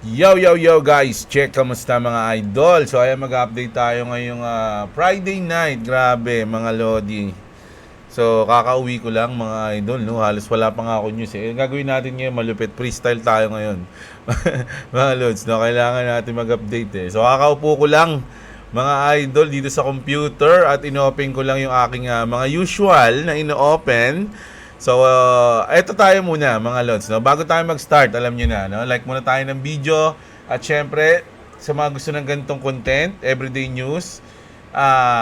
Yo, yo, yo guys! Check, kamusta mga idol? So ayan, mag-update tayo ngayong Friday night. Grabe mga lodi. So kakauwi ko lang mga idol, no? Halos wala pa nga ako news eh. Gagawin natin ngayon, malupit. Freestyle tayo ngayon. Mga lods, no? Kailangan natin mag-update eh. So kakaupo ko lang mga idol dito sa computer at ino-open ko lang yung aking mga usual na ino-open. So, eto tayo muna mga lods, no? Bago tayo mag-start, alam niyo na, no? Like muna tayo ng video. At syempre, sa mga gusto ng ganitong content, everyday news,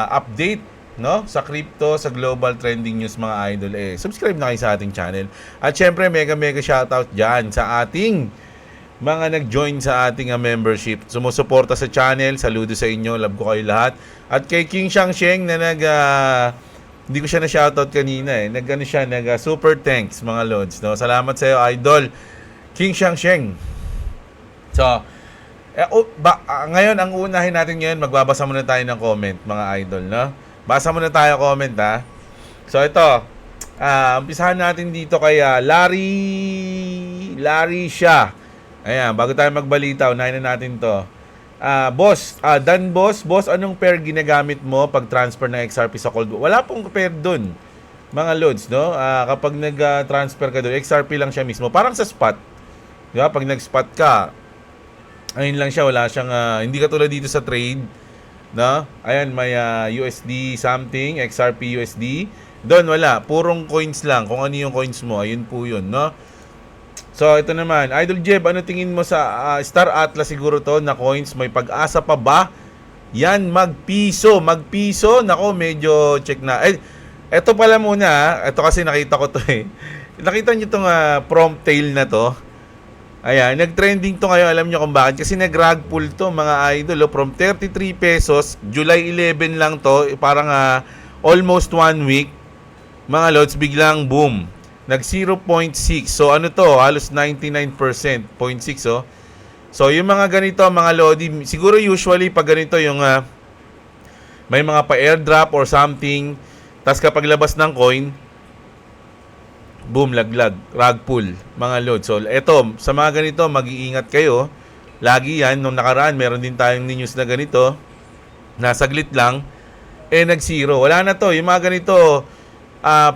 update, no? Sa crypto, sa global trending news mga idol, subscribe na kayo sa ating channel. At syempre, mega shoutout dyan sa ating mga nag-join sa ating membership. Sumusuporta sa channel, saludo sa inyo, love ko kayo lahat. At kay King Shangsheng na hindi ko siya na-shoutout kanina eh. Nag-ano siya, super thanks mga lods. No? Salamat sa iyo, idol. King Shangsheng. So, ngayon, ang unahin natin ngayon, magbabasa muna tayo ng comment, mga idol. No? Basa muna tayo comment, ha? So, ito. Umpisahan natin dito kay Larry siya. Ayan, bago tayo magbalita, unahin na natin to. Boss, boss, anong pair ginagamit mo pag transfer ng XRP sa Cold Wallet? Wala pong pair doon, mga loads, no? Kapag nag-transfer ka doon, XRP lang siya mismo. Parang sa spot. Di ba? Pag nag-spot ka, ayun lang siya, wala siyang, hindi katulad dito sa trade, no? Ayan, may USD something, XRP USD. Doon, wala. Purong coins lang. Kung ano yung coins mo, ayun po yun, no? So, ito naman. Idol Jeb, ano tingin mo sa Star Atlas siguro to na coins? May pag-asa pa ba? Yan, magpiso. Magpiso? Nako, medyo check na. Ito pala muna. Ito kasi nakita ko to eh. Nakita nyo itong prompt tail na to. Ayan, nag-trending to ngayon. Alam nyo kung bakit? Kasi nag-rag pull to mga idol. From 33 pesos, July 11 lang to. Parang almost 1 week. Mga lods, biglang boom. Nag 0.6. So ano to? Halos 99%. 0.6 oh. So yung mga ganito, mga lodi, siguro usually pag ganito yung may mga pa-airdrop or something, tas kapag labas ng coin, boom, laglag, rug pull, mga lodi. So eto, sa mga ganito, mag-iingat kayo. Lagi yan, nung nakaraan, meron din tayong news na ganito, na saglit lang, nag-zero. Wala na to. Yung mga ganito,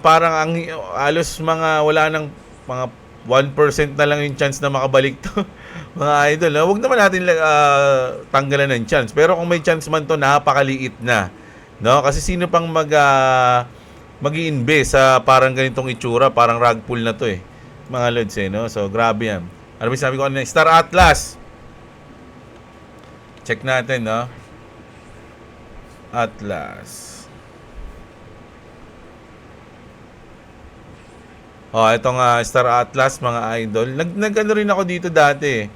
parang ang halos mga wala nang mga 1% na lang yung chance na makabalik to. Mga idol, no? Huwag naman natin tanggalan ng chance. Pero kung may chance man to, napakaliit na. No? Kasi sino pang mag-i-invest sa parang ganitong itsura, parang rug pull na to eh. Mga lods eh, no? So grabe yan. Ano ba sabi ko kanina? Star Atlas. Check natin, no? Atlas. Itong Star Atlas, mga idol. Nag-ano rin ako dito dati.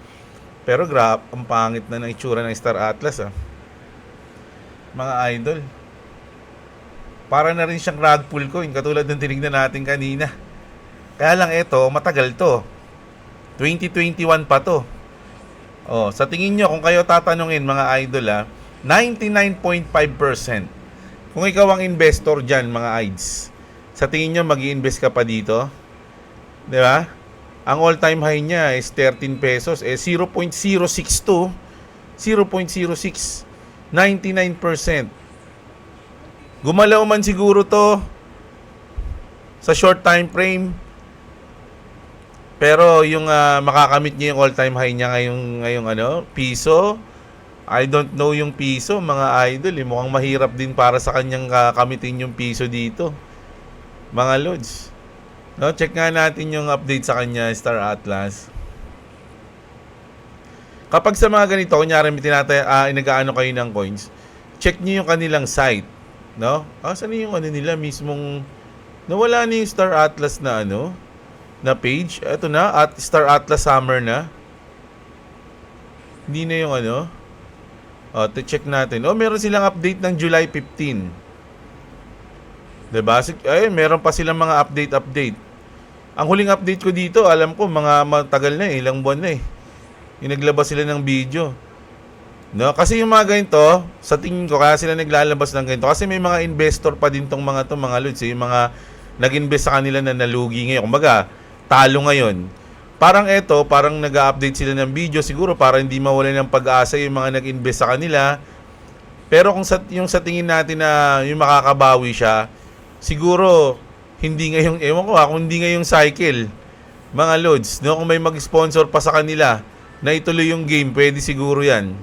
Pero ang pangit na ng itsura ng Star Atlas, mga idol. Para na rin siyang rug pull coin, katulad ng tinignan natin kanina. Kaya lang ito, matagal to. 2021 pa to. Sa tingin nyo, kung kayo tatanungin, mga idol, 99.5%. Kung ikaw ang investor dyan, mga ids, sa tingin nyo, mag-i-invest ka pa dito? Di ba? Ang all-time high niya is 13 pesos. 0.062. 0.06. 99%. Gumalaw man siguro to sa short time frame. Pero yung makakamit niya yung all-time high niya ngayong piso. I don't know yung piso, mga idol. Mukhang mahirap din para sa kanyang kamitin yung piso dito. Mga lods. No, check nga natin yung update sa kanya, Star Atlas. Kapag sa mga ganito, kunyari nag-aano kayo ng coins, check niyo yung kanilang site, no? Saan yung nila mismong nawala na yung Star Atlas na na page. Ito na, at Star Atlas Summer na. Hindi na yung check natin. Meron silang update ng July 15. Diba? Meron pa silang mga update. Ang huling update ko dito, alam ko, mga matagal na ilang buwan na yung naglabas sila ng video. No? Kasi yung mga ganito, sa tingin ko, kaya sila naglalabas ng ganito. Kasi may mga investor pa din tong mga lods. Yung mga nag-invest sa kanila na nalugi ngayon. Kumbaga, talo ngayon. parang parang nag-update sila ng video siguro para hindi mawalan ng pag-asa yung mga nag-invest sa kanila. Pero kung yung sa tingin natin na yung makakabawi siya, siguro hindi ngayong, ewan ko kung hindi ngayong cycle, mga loads, no? Kung may mag-sponsor pa sa kanila na ituloy yung game, pwede siguro yan.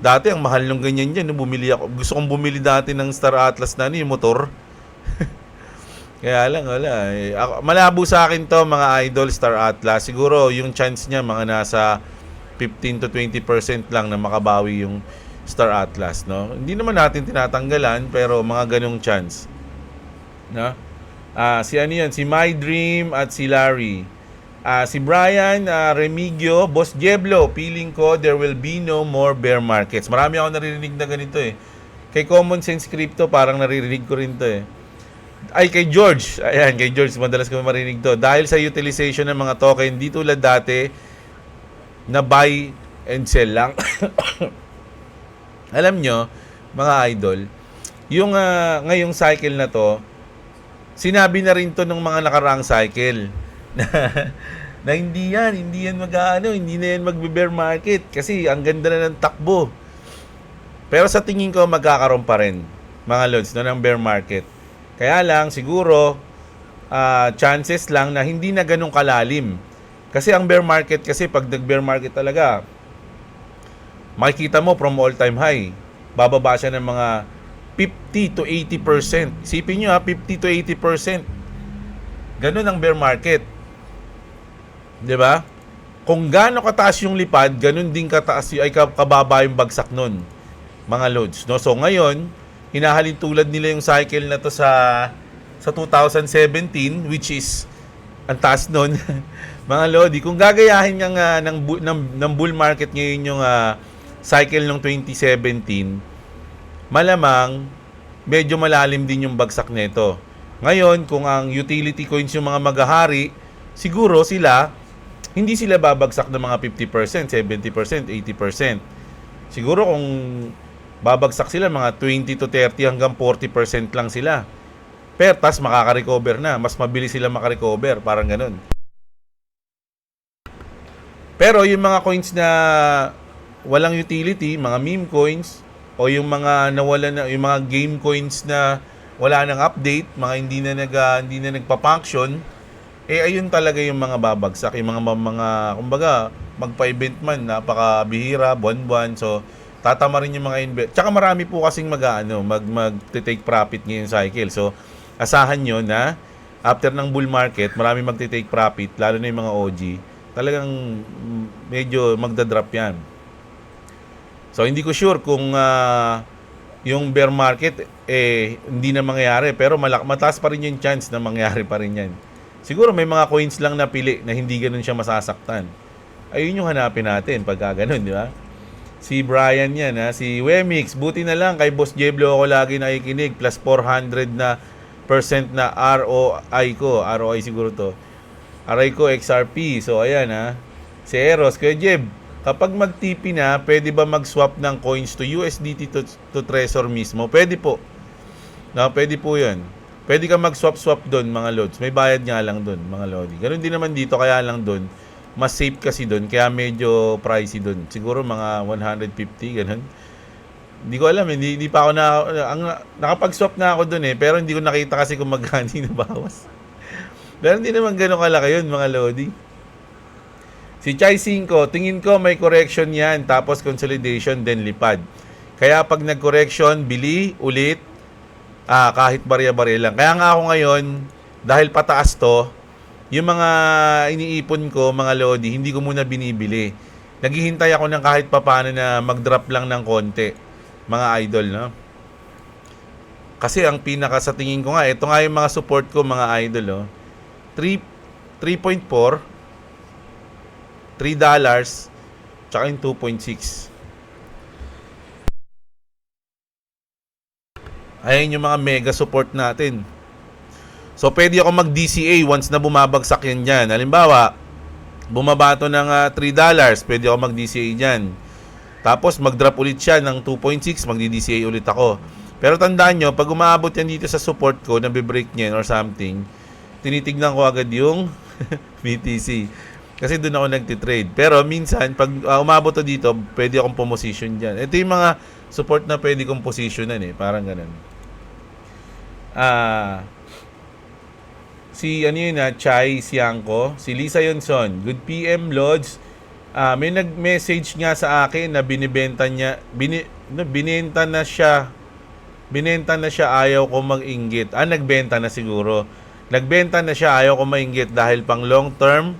Dati ang mahal ng ganyan dyan, no? Bumili ako. Gusto kong bumili dati ng Star Atlas na yung motor. Kaya lang, wala. Malabo sa akin to, mga idol, Star Atlas. Siguro yung chance niya, mga nasa 15 to 20% lang na makabawi yung Star Atlas, no? Hindi naman natin tinatanggalan, pero mga ganong chance. No? Si ano yan? Si My Dream at si Larry. Si Brian Remigio, Boss Jeblo, feeling ko there will be no more bear markets. Marami ako naririnig na ganito eh. Kay Common Sense Crypto, parang naririnig ko rin to eh. Ay, kay George. Ayan, kay George, madalas ko marinig to. Dahil sa utilization ng mga token, di tulad dati, na buy and sell lang. Alam nyo, mga idol, yung ngayong cycle na to, sinabi na rin to ng mga nakaraang cycle na hindi yan hindi na yan magbe-bear market kasi ang ganda na ng takbo. Pero sa tingin ko magkakaroon pa rin, mga lods, no, ng bear market. Kaya lang siguro chances lang na hindi na ganun kalalim. Kasi ang bear market kasi pag nag-bear market talaga, makikita mo from all-time high, bababa siya ng mga 50 to 80%. Isipin nyo 50 to 80%. Ganun ang bear market. 'Di ba? Kung gaano kataas yung lipad, ganun din kataas ay kababa yung bagsak nun, mga loads, no? So ngayon, hinahalin tulad nila yung cycle na to sa 2017, which is ang taas nun. Mga lodi, kung gagayahin ng bull market ngayon yung cycle ng 2017, malamang medyo malalim din yung bagsak nito. Ngayon, kung ang utility coins yung mga maghahari, siguro hindi sila babagsak ng mga 50%, 70%, 80%. Siguro kung babagsak sila, mga 20 to 30 hanggang 40% lang sila. Pero tas makaka-recover na. Mas mabilis sila makarecover. Parang ganun. Pero yung mga coins na walang utility, mga meme coins, o yung mga nawala na, yung mga game coins na wala nang update, mga hindi na nagpa-function, ayun talaga yung mga babagsak, yung mga kumbaga, magpa-event man, napakabihira, buwan-buwan, so tatama rin yung mga invest. Tsaka marami po kasing mag-take profit ngayong cycle. So, asahan nyo na after ng bull market, marami mag-take profit, lalo na yung mga OG, talagang medyo magda-drop yan. So, hindi ko sure kung yung bear market, hindi na mangyayari, pero mataas pa rin yung chance na mangyari pa rin yan. Siguro may mga coins lang na pili na hindi ganun siya masasaktan. Ayun yung hanapin natin pagka ganun, di ba? Si Brian yan, si Wemix, buti na lang kay Boss Jeblo ako lagi nakikinig, plus 400 na % na ROI ko. ROI siguro to. ROI ko XRP. So, ayan Si Eros, Kuya Jeb, kapag mag-TP na, pwede ba mag-swap ng coins to USDT to Trezor mismo? Pwede po. No, pwede po yan. Pwede ka mag-swap-swap doon, mga loads. May bayad nga lang doon, mga lodi. Ganun din naman dito, kaya lang doon. Mas safe kasi doon, kaya medyo pricey doon. Siguro mga 150, ganun. Hindi ko alam, hindi pa ako nakapag-swap na ako doon pero hindi ko nakita kasi kung magkano na bawas. Pero hindi naman ganun kalaki yun, mga lodi. Si Chai 5, tingin ko may correction yan, tapos consolidation, then lipad. Kaya pag nag-correction, bili, ulit, kahit barya-barya lang. Kaya nga ako ngayon, dahil pataas to, yung mga iniipon ko, mga lodi, hindi ko muna binibili. Naghihintay ako ng kahit papaano na mag-drop lang ng konti, mga idol, no? Kasi ang pinaka sa tingin ko nga, ito nga yung mga support ko, mga idol, 3.4, $3, tsaka yung 2.6. Ayan yung mga mega support natin. So, pwede ako mag-DCA once na bumabagsak yan dyan. Halimbawa, bumaba to ng $3, pwede ako mag-DCA dyan. Tapos, mag-drop ulit siya ng 2.6, mag-DCA ulit ako. Pero tandaan nyo, pag umabot yan dito sa support ko, nabe-break niyan or something, tinitignan ko agad yung BTC. Kasi doon ako nagtitrade. Pero minsan, pag umabot to dito, pwede akong pumosition dyan. Ito yung mga support na pwede kong positionan eh. Parang ganun. Si ano yun Chai Siangco, si Lisa Yonson, good PM Lods. May nag-message nga sa akin na binibenta niya, binenta na siya. Binenta na siya, ayaw ko mag-inggit. Nagbenta na siguro. Nagbenta na siya, ayaw ko mainggit dahil pang long term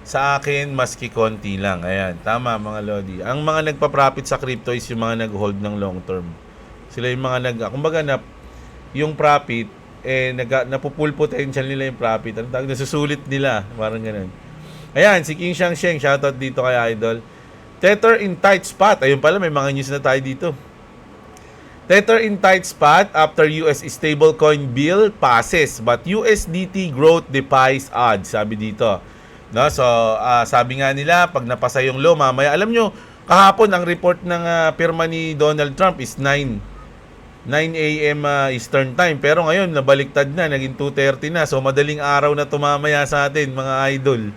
sa akin maski konti lang. Ayan, tama mga lodi. Ang mga nagpa-profit sa crypto is yung mga nag-hold ng long term. Sila yung mga kumbaga yung profit napupull potential nila yung profit. Ang tawag, nasusulit nila, parang ganun. Ayan, si King Shang Sheng, shoutout dito kay Idol. Tether in tight spot. Ayun pala, may mga news na tayo dito. Tether in tight spot after US stablecoin bill passes but USDT growth defies odds, sabi dito. No, so sabi nga nila pag napasa yung law mamaya, alam nyo, kahapon ang report ng pirma ni Donald Trump is 9 a.m. Eastern Time. Pero ngayon, nabaliktad na. Naging 2:30 na. So, madaling araw na tumamaya sa atin, mga idol.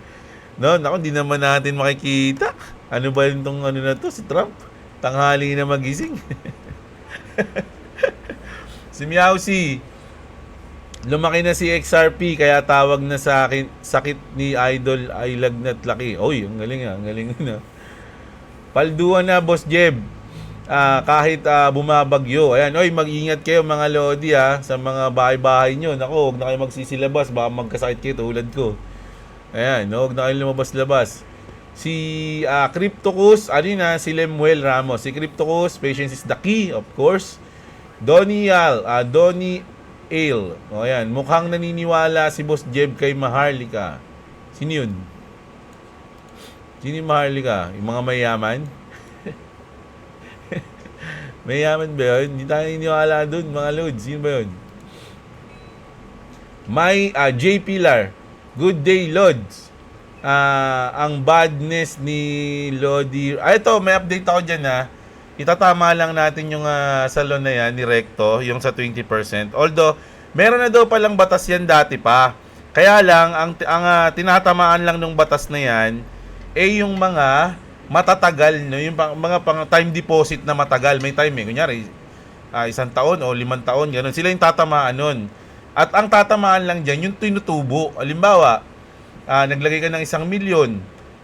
No? Naku, hindi naman natin makikita. Ano ba yung ano na to, si Trump? Tanghali na magising. Si Meowsy, lumaki na si XRP, kaya tawag na sa akin, sakit ni Idol ay lagnat laki. Oy, ang galing ang galing na. Palduan na, Boss Jeb. Kahit bumabagyo. Ayan, oy, mag-ingat kayo mga lodi sa mga bahay-bahay nyo. Naku, huwag na kayo magsisilabas, baka magkasakit kayo tulad ko. Ayan, huwag na kayo lumabas-labas. Si Cryptocus, si Lemuel Ramos. Si Cryptocus, patience is the key, of course. Donnie Ale. O ayan, mukhang naniniwala si Boss Jeb kay Maharlika. Sino yun? Sino yung Maharlika? Yung mga mayaman? Mayaman ba yun? Hindi tayo niniwala dun, mga lods. Sino ba yun? J. Pilar. Good day, lods. Ang badness ni Lodi. Ito, may update ako dyan Itatama lang natin yung salon na yan ni Recto, yung sa 20%. Although, meron na daw palang batas yan dati pa. Kaya lang, ang tinatamaan lang ng batas na yan, yung mga matatagal, no? Yung mga pang time deposit na matagal. May time kunyari, 1 taon o 5 taon, ganun. Sila yung tatamaan nun. At ang tatamaan lang dyan, yung tinutubo. Halimbawa, naglagay ka ng 1 milyon,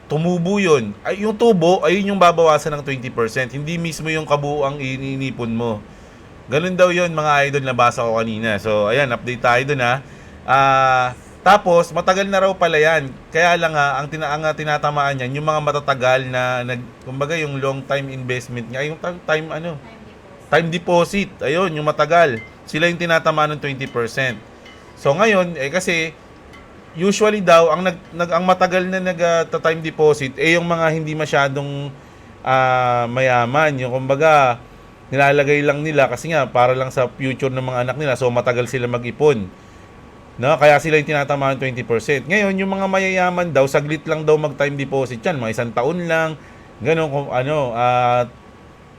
tumubo yun. Yung tubo, ayun yung babawasan ng 20%. Hindi mismo yung kabuuang ininipon mo. Ganun daw yun, mga idol, nabasa ko kanina. So, ayan, update tayo dun tapos, matagal na raw pala yan. Kaya lang ang tinatamaan niyan, yung mga matatagal na, kumbaga yung long time investment niya, yung time deposit. Ayun, yung matagal. Sila yung tinatamaan ng 20%. So, ngayon, kasi, usually daw, ang matagal na time deposit, yung mga hindi masyadong mayaman. Yung kumbaga, nilalagay lang nila kasi nga, para lang sa future ng mga anak nila. So, matagal sila mag-ipon. No, kaya sila yung tinatamaan 20%. Ngayon, yung mga mayayaman daw, saglit lang daw mag-time deposit yan, mga 1 taon lang, gano'n kung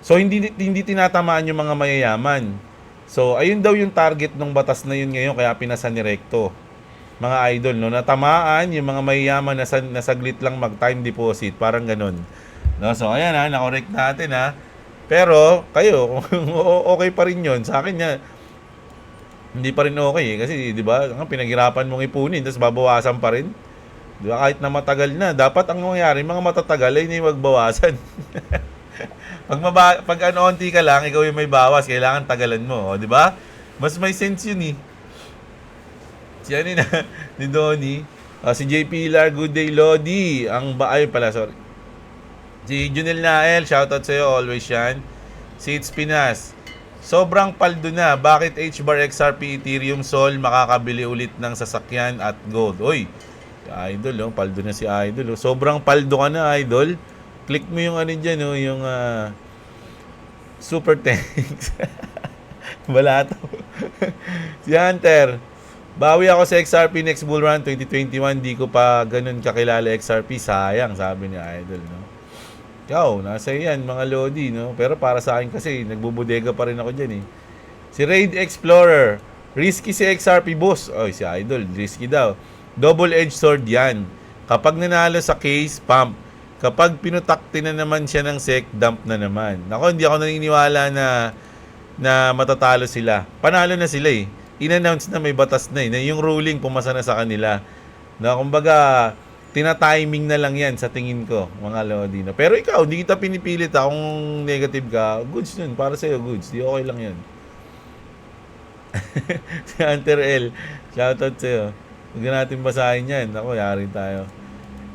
so hindi tinatamaan yung mga mayayaman. So, ayun daw yung target ng batas na yun ngayon, kaya pinasa ni Recto. Mga idol, no, natamaan yung mga mayayaman na saglit lang mag-time deposit, parang gano'n. No, so, ayan na-correct natin Pero, kayo, okay pa rin yun. Sa akin hindi pa rin okay kasi 'di ba? Pinaghirapan mong ipunin tapos babawasan pa rin. 'Di ba? Kahit na matagal na, dapat ang mangyari mga matatagal ay hindi magbawasan. pag onti ka lang, ikaw yung may bawas, kailangan tagalan mo, 'di ba? Mas may sense 'yun Si ni Donnie, si J. Pilar, good day Lodi. Sorry. Si Junel Nael, shoutout sa iyo, always yan. Si It's Pinas. Sobrang paldo na. Bakit HBAR, XRP, Ethereum, Sol makakabili ulit ng sasakyan at gold? Oy, Idol, paldo na si Idol. Sobrang paldo ka na, Idol. Click mo yung dyan, yung super thanks. Balato. Si Hunter. Bawi ako sa XRP next bull run 2021. Di ko pa ganun kakilala XRP. Sayang, sabi ni Idol, no? Ikaw, nasa yan, mga Lodi, no? Pero para sa akin kasi, nagbubudega pa rin ako dyan, Si Raid Explorer, risky si XRP, boss. Si Idol, risky daw. Double-edged sword yan. Kapag nanalo sa case, pump. Kapag pinutakti na naman siya ng sec, dump na naman. Nako, hindi ako naniniwala na matatalo sila. Panalo na sila eh. In-announce na may batas na eh. Na yung ruling pumasa na sa kanila. Na kumbaga, tina-timing na lang yan sa tingin ko, mga Lodi. No? Pero ikaw, hindi kita pinipilit ha. Kung negative ka, goods yun. Para sa'yo, goods. Di okay lang yan. Si Hunter L. Shoutout sa'yo. Huwag na natin basahin yan. Ako, yari tayo.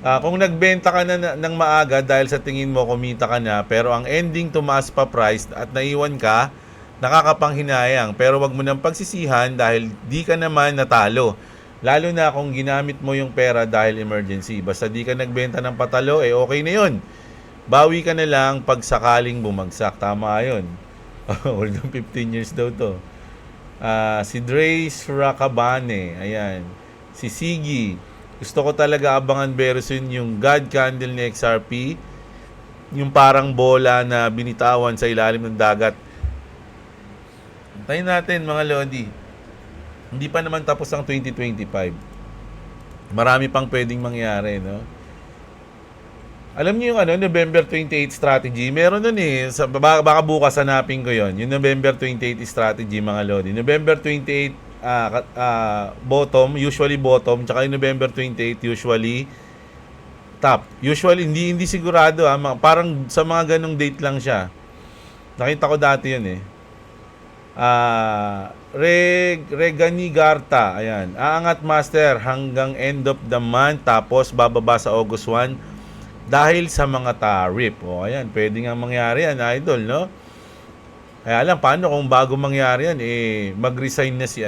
Kung nagbenta ka na ng maaga dahil sa tingin mo kumita ka na, pero ang ending tumaas pa price at naiwan ka, nakakapanghinayang. Pero wag mo nang pagsisihan dahil di ka naman natalo. Lalo na kung ginamit mo yung pera dahil emergency. Basta di ka nagbenta ng patalo, okay na yun. Bawi ka na lang pag sakaling bumagsak. Tama yun. Old 15 years daw to. Si Drace Rakabane, ayan. Si Sigi, gusto ko talaga abangan very soon yung God Candle ni XRP, yung parang bola na binitawan sa ilalim ng dagat. Antayin natin mga Lodi. Hindi pa naman tapos ang 2025. Marami pang pwedeng mangyari, no? Alam niyo yung November 28 strategy, meron nun eh. Baka bukas hanapin ko yon. Yung November 28 strategy mga Lodi. November 28 bottom, usually bottom, tsaka yung November 28 usually top. Usually hindi sigurado parang sa mga ganong date lang siya. Nakita ko dati yun eh. Regani Garta, ayan. Aangat master hanggang end of the month tapos bababa sa August 1 dahil sa mga tariff. Ayan, pwede nga mangyari yan, idol, no? Kaya lang, paano kung bago mangyari yan, mag-resign na si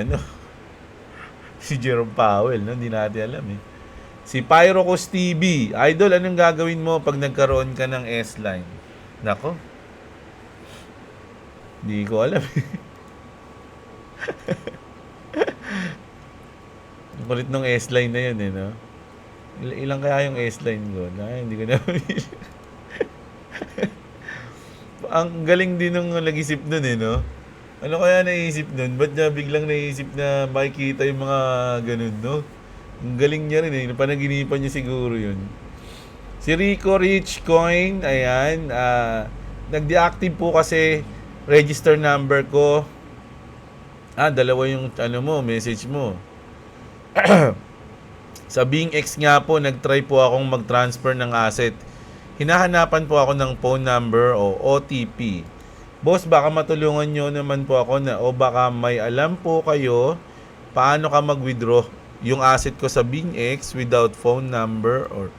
si Jerome Powell, no? Hindi natin alam eh. Si Pyrocos TV, idol, anong gagawin mo pag nagkaroon ka ng S-line? Nako. Hindi ko alam eh. Ang kulit ng S-line na yun eh, no? Ilang kaya yung S-line ko? Hindi ko na ang galing din ng nag-isip nun eh, no? Ano kaya naisip nun? Ba't niya biglang naisip na makikita yung mga ganun, no? Ang galing niya rin eh. Panaginipan niya siguro yun. Si Rico Rich Coin, ayan. Nag-deactive po kasi register number ko. Dalawa yung message mo. Sa BingX nga po, nag-try po akong mag-transfer ng asset. Hinahanapan po ako ng phone number o OTP. Boss, baka matulungan nyo naman po ako o baka may alam po kayo paano ka mag-withdraw yung asset ko sa BingX without phone number or...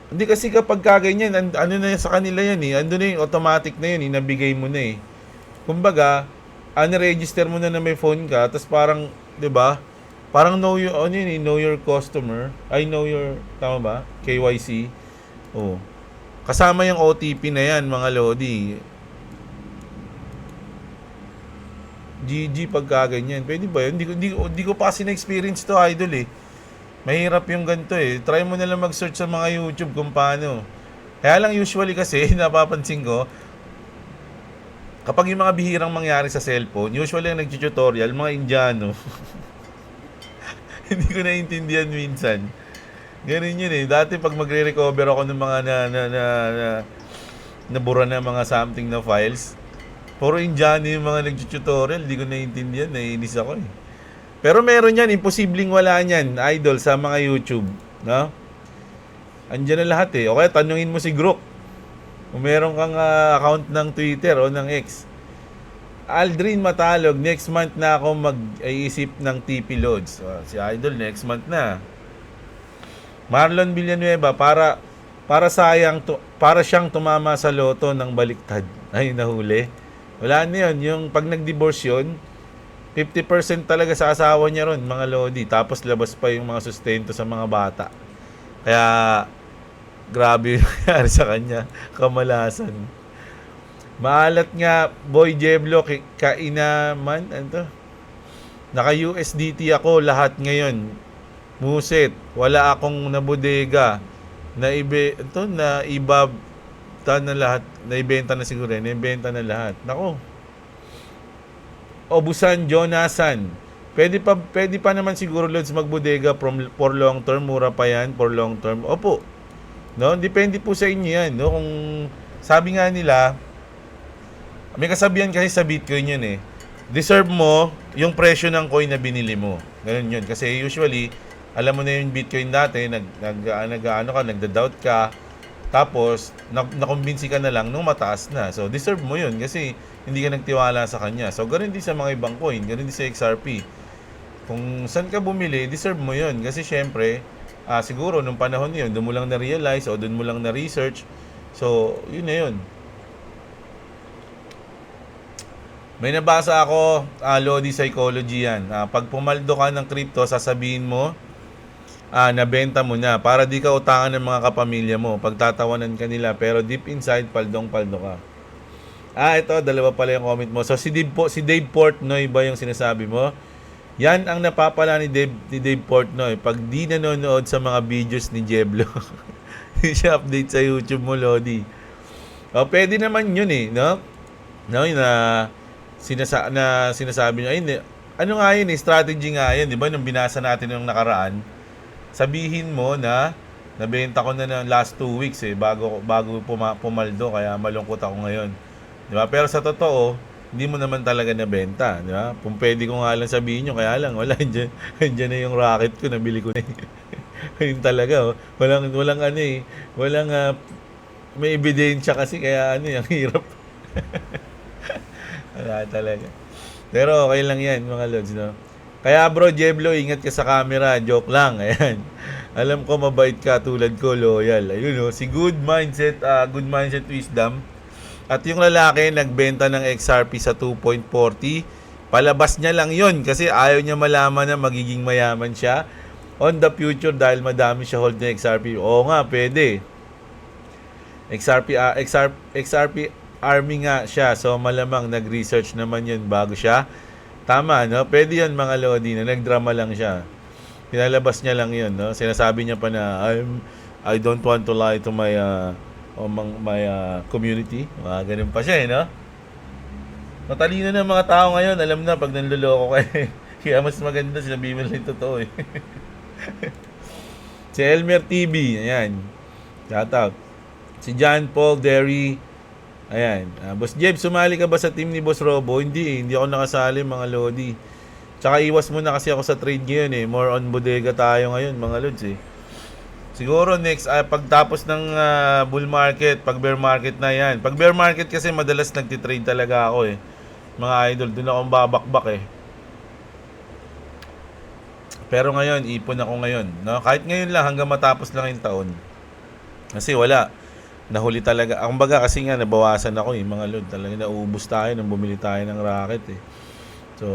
Hindi kasi kapag kaganyan, na sa kanila yan eh. Ando na yung automatic na yun, nabigay mo na eh. Kumbaga, register mo na may phone ka, tapos parang, di ba? Parang know your customer. Know your, tama ba? KYC. Kasama yung OTP na yan, mga Lodi. GG pagkaganyan. Pwede ba yun? Hindi ko pa kasi na-experience to, idol eh. Mahirap yung ganito eh. Try mo na lang mag-search sa mga YouTube kung paano. Kaya lang usually kasi, napapansin ko, kapag yung mga bihirang mangyari sa cellphone, usually ang nag-tutorial, mga Indiano. Hindi ko naiintindihan minsan. Ganun yun eh. Dati pag magre-recover ako ng mga nabura na mga something na files, puro Indiano yung mga nag-tutorial. Hindi ko naiintindihan. Naiinis ako eh. Pero meron yan. Imposibleng wala yan, idol, sa mga YouTube. No? Andiyan na lahat eh. O kaya tanungin mo si Grook. Kung meron kang account ng Twitter o ng X. Aldrin Matalog, next month na ako mag-iisip ng TP loads. Si idol, next month na. Marlon Villanueva, para siyang tumama sa loto ng baliktad. Ay, nahuli. Wala na yun. Yung pag nag-divorce yun, 50% talaga sa asawa niya ron, mga Lodi. Tapos labas pa yung mga sustento sa mga bata. Kaya, grabe yung nangyari sa kanya. Kamalasan. Maalat nga, Boy Jeblo, kainaman. Ano to? Naka-USDT ako lahat ngayon. Muset, wala akong nabodega. Naibenta na lahat. Naibenta na siguro. Naibenta na lahat. Nako. Obusan Jonasan. Pwede pa naman siguro Lods magbodega for long term, mura pa yan for long term. Opo. No, depende po sa inyo yan, no? Kung sabi nga nila, may kasabihan kasi sa Bitcoin yun eh. Deserve mo yung presyo ng coin na binili mo. Ganun yun. Kasi usually, alam mo na yung Bitcoin dati, nagda-doubt ka, tapos nakumbinsi ka na lang nung mataas na. So, deserve mo yun kasi hindi ka nagtiwala sa kanya. So, ganun din sa mga ibang coin, ganun din sa XRP. Kung saan ka bumili, deserve mo yun. Kasi syempre, siguro nung panahon yun, doon mo lang na-realize o doon mo lang na-research. So, yun na yun. May nabasa ako, Lodi Psychology yan. Pag pumaldo ka ng crypto, sasabihin mo, nabenta mo na para di ka utangan ng mga kapamilya mo. Pagtatawanan ka nila, pero deep inside, paldong-paldo ka. Ito, dalawa pala yung comment mo. So, si Dave Portnoy ba yung sinasabi mo? Yan ang napapala ni Dave Portnoy. Pag di nanonood sa mga videos ni Jeblo, hindi siya update sa YouTube mo, Lodi. Pwede naman yun eh, no? No, na sinasabi nyo, ano nga yun eh, strategy nga yun, di ba? Nung binasa natin yung nakaraan, sabihin mo na nabenta ko na ng last 2 weeks eh, bago pumaldo, kaya malungkot ako ngayon. Di ba? Pero sa totoo, hindi mo naman talaga nabenta, di ba? Kung pwede ko nga lang sabihin nyo, kaya lang, wala, andyan na yung racket ko, nabili ko na yun talaga, oh. Walang ano eh, may ebidensya kasi, kaya ang hirap. Wala talaga. Pero okay lang yan, mga lods, no? Kaya bro, Jeblo, ingat ka sa camera, joke lang, ayan. Alam ko mabait ka, tulad ko, loyal. Ayun, no? Si Good Mindset Wisdom. At yung lalaki, nagbenta ng XRP sa 2.40. Palabas niya lang yun kasi ayaw niya malaman na magiging mayaman siya on the future dahil madami siya hold na XRP. Oo nga, pwede. XRP army nga siya. So, malamang nag-research naman yun bago siya. Tama, no? Pwede yun, mga Lodi, na nagdrama lang siya. Pinalabas niya lang yun, no? Sinasabi niya pa na, I don't want to lie to my community. Ganun pa siya, no? Matalino na mga tao ngayon. Alam na, pag nanloloko ka eh. Kaya mas maganda, sinabi mo lang yung totoo eh. Si Elmer TV, ayan. Shout out. Si John Paul Derry, ayan. Boss Jeb, sumali ka ba sa team ni Boss Robo? Hindi ako nakasali, mga Lodi. Tsaka iwas muna kasi ako sa trade ngayon eh. More on bodega tayo ngayon, mga Lods eh. Siguro next, pagtapos ng bull market, pag bear market na yan. Pag bear market kasi madalas nagtitrade talaga ako eh. Mga idol, dun akong babakbak eh. Pero ngayon, ipon ako ngayon. No? Kahit ngayon lang, hanggang matapos lang yung taon. Kasi wala. Nahuli talaga. Ang baga kasi nga, nabawasan ako eh, mga lod. Talaga naubos tayo nang bumili tayo ng racket eh. So,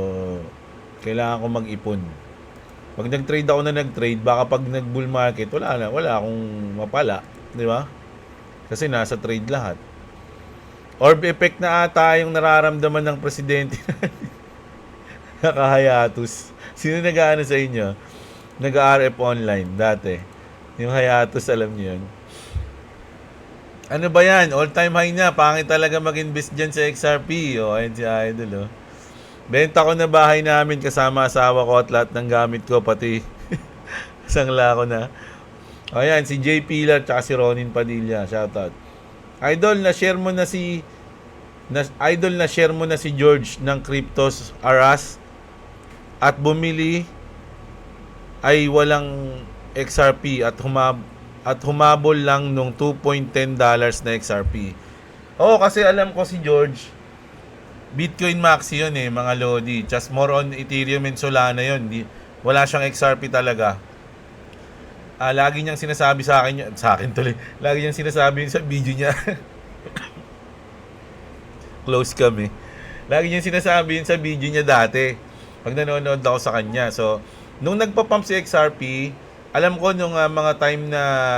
kailangan ko mag-ipon. Pag nag-trade ako na nag-trade, baka pag nag-bull market, wala akong mapala. Di ba? Kasi nasa trade lahat. Orb effect na ata yung nararamdaman ng presidente. Nakahayatus. Sino nag-aano sa inyo? Nag-RF online dati. Yung hayatus, alam niyo yun. Ano ba yan? All-time high na. Pangit talaga mag-invest dyan sa XRP. Ayun si Idol, Benta ko na bahay namin kasama asawa ko at lahat ng gamit ko, pati sangla ko na. Ayan, si Jay Pilar at si Ronin Padilla. Shoutout. Idol, na-share mo na si George ng Cryptos Aras at bumili ay walang XRP at humabol lang nung $2.10 na XRP. Kasi alam ko si George, Bitcoin Maxi yun eh, mga Lodi. Just more on Ethereum and Solana yun. Wala siyang XRP talaga. Lagi niyang sinasabi sa akin tuloy. Lagi niyang sinasabi sa video niya. Close kami. Lagi niyang sinasabi sa video niya dati. Pag nanonood ako sa kanya. So, nung nagpa-pump si XRP, alam ko nung mga time na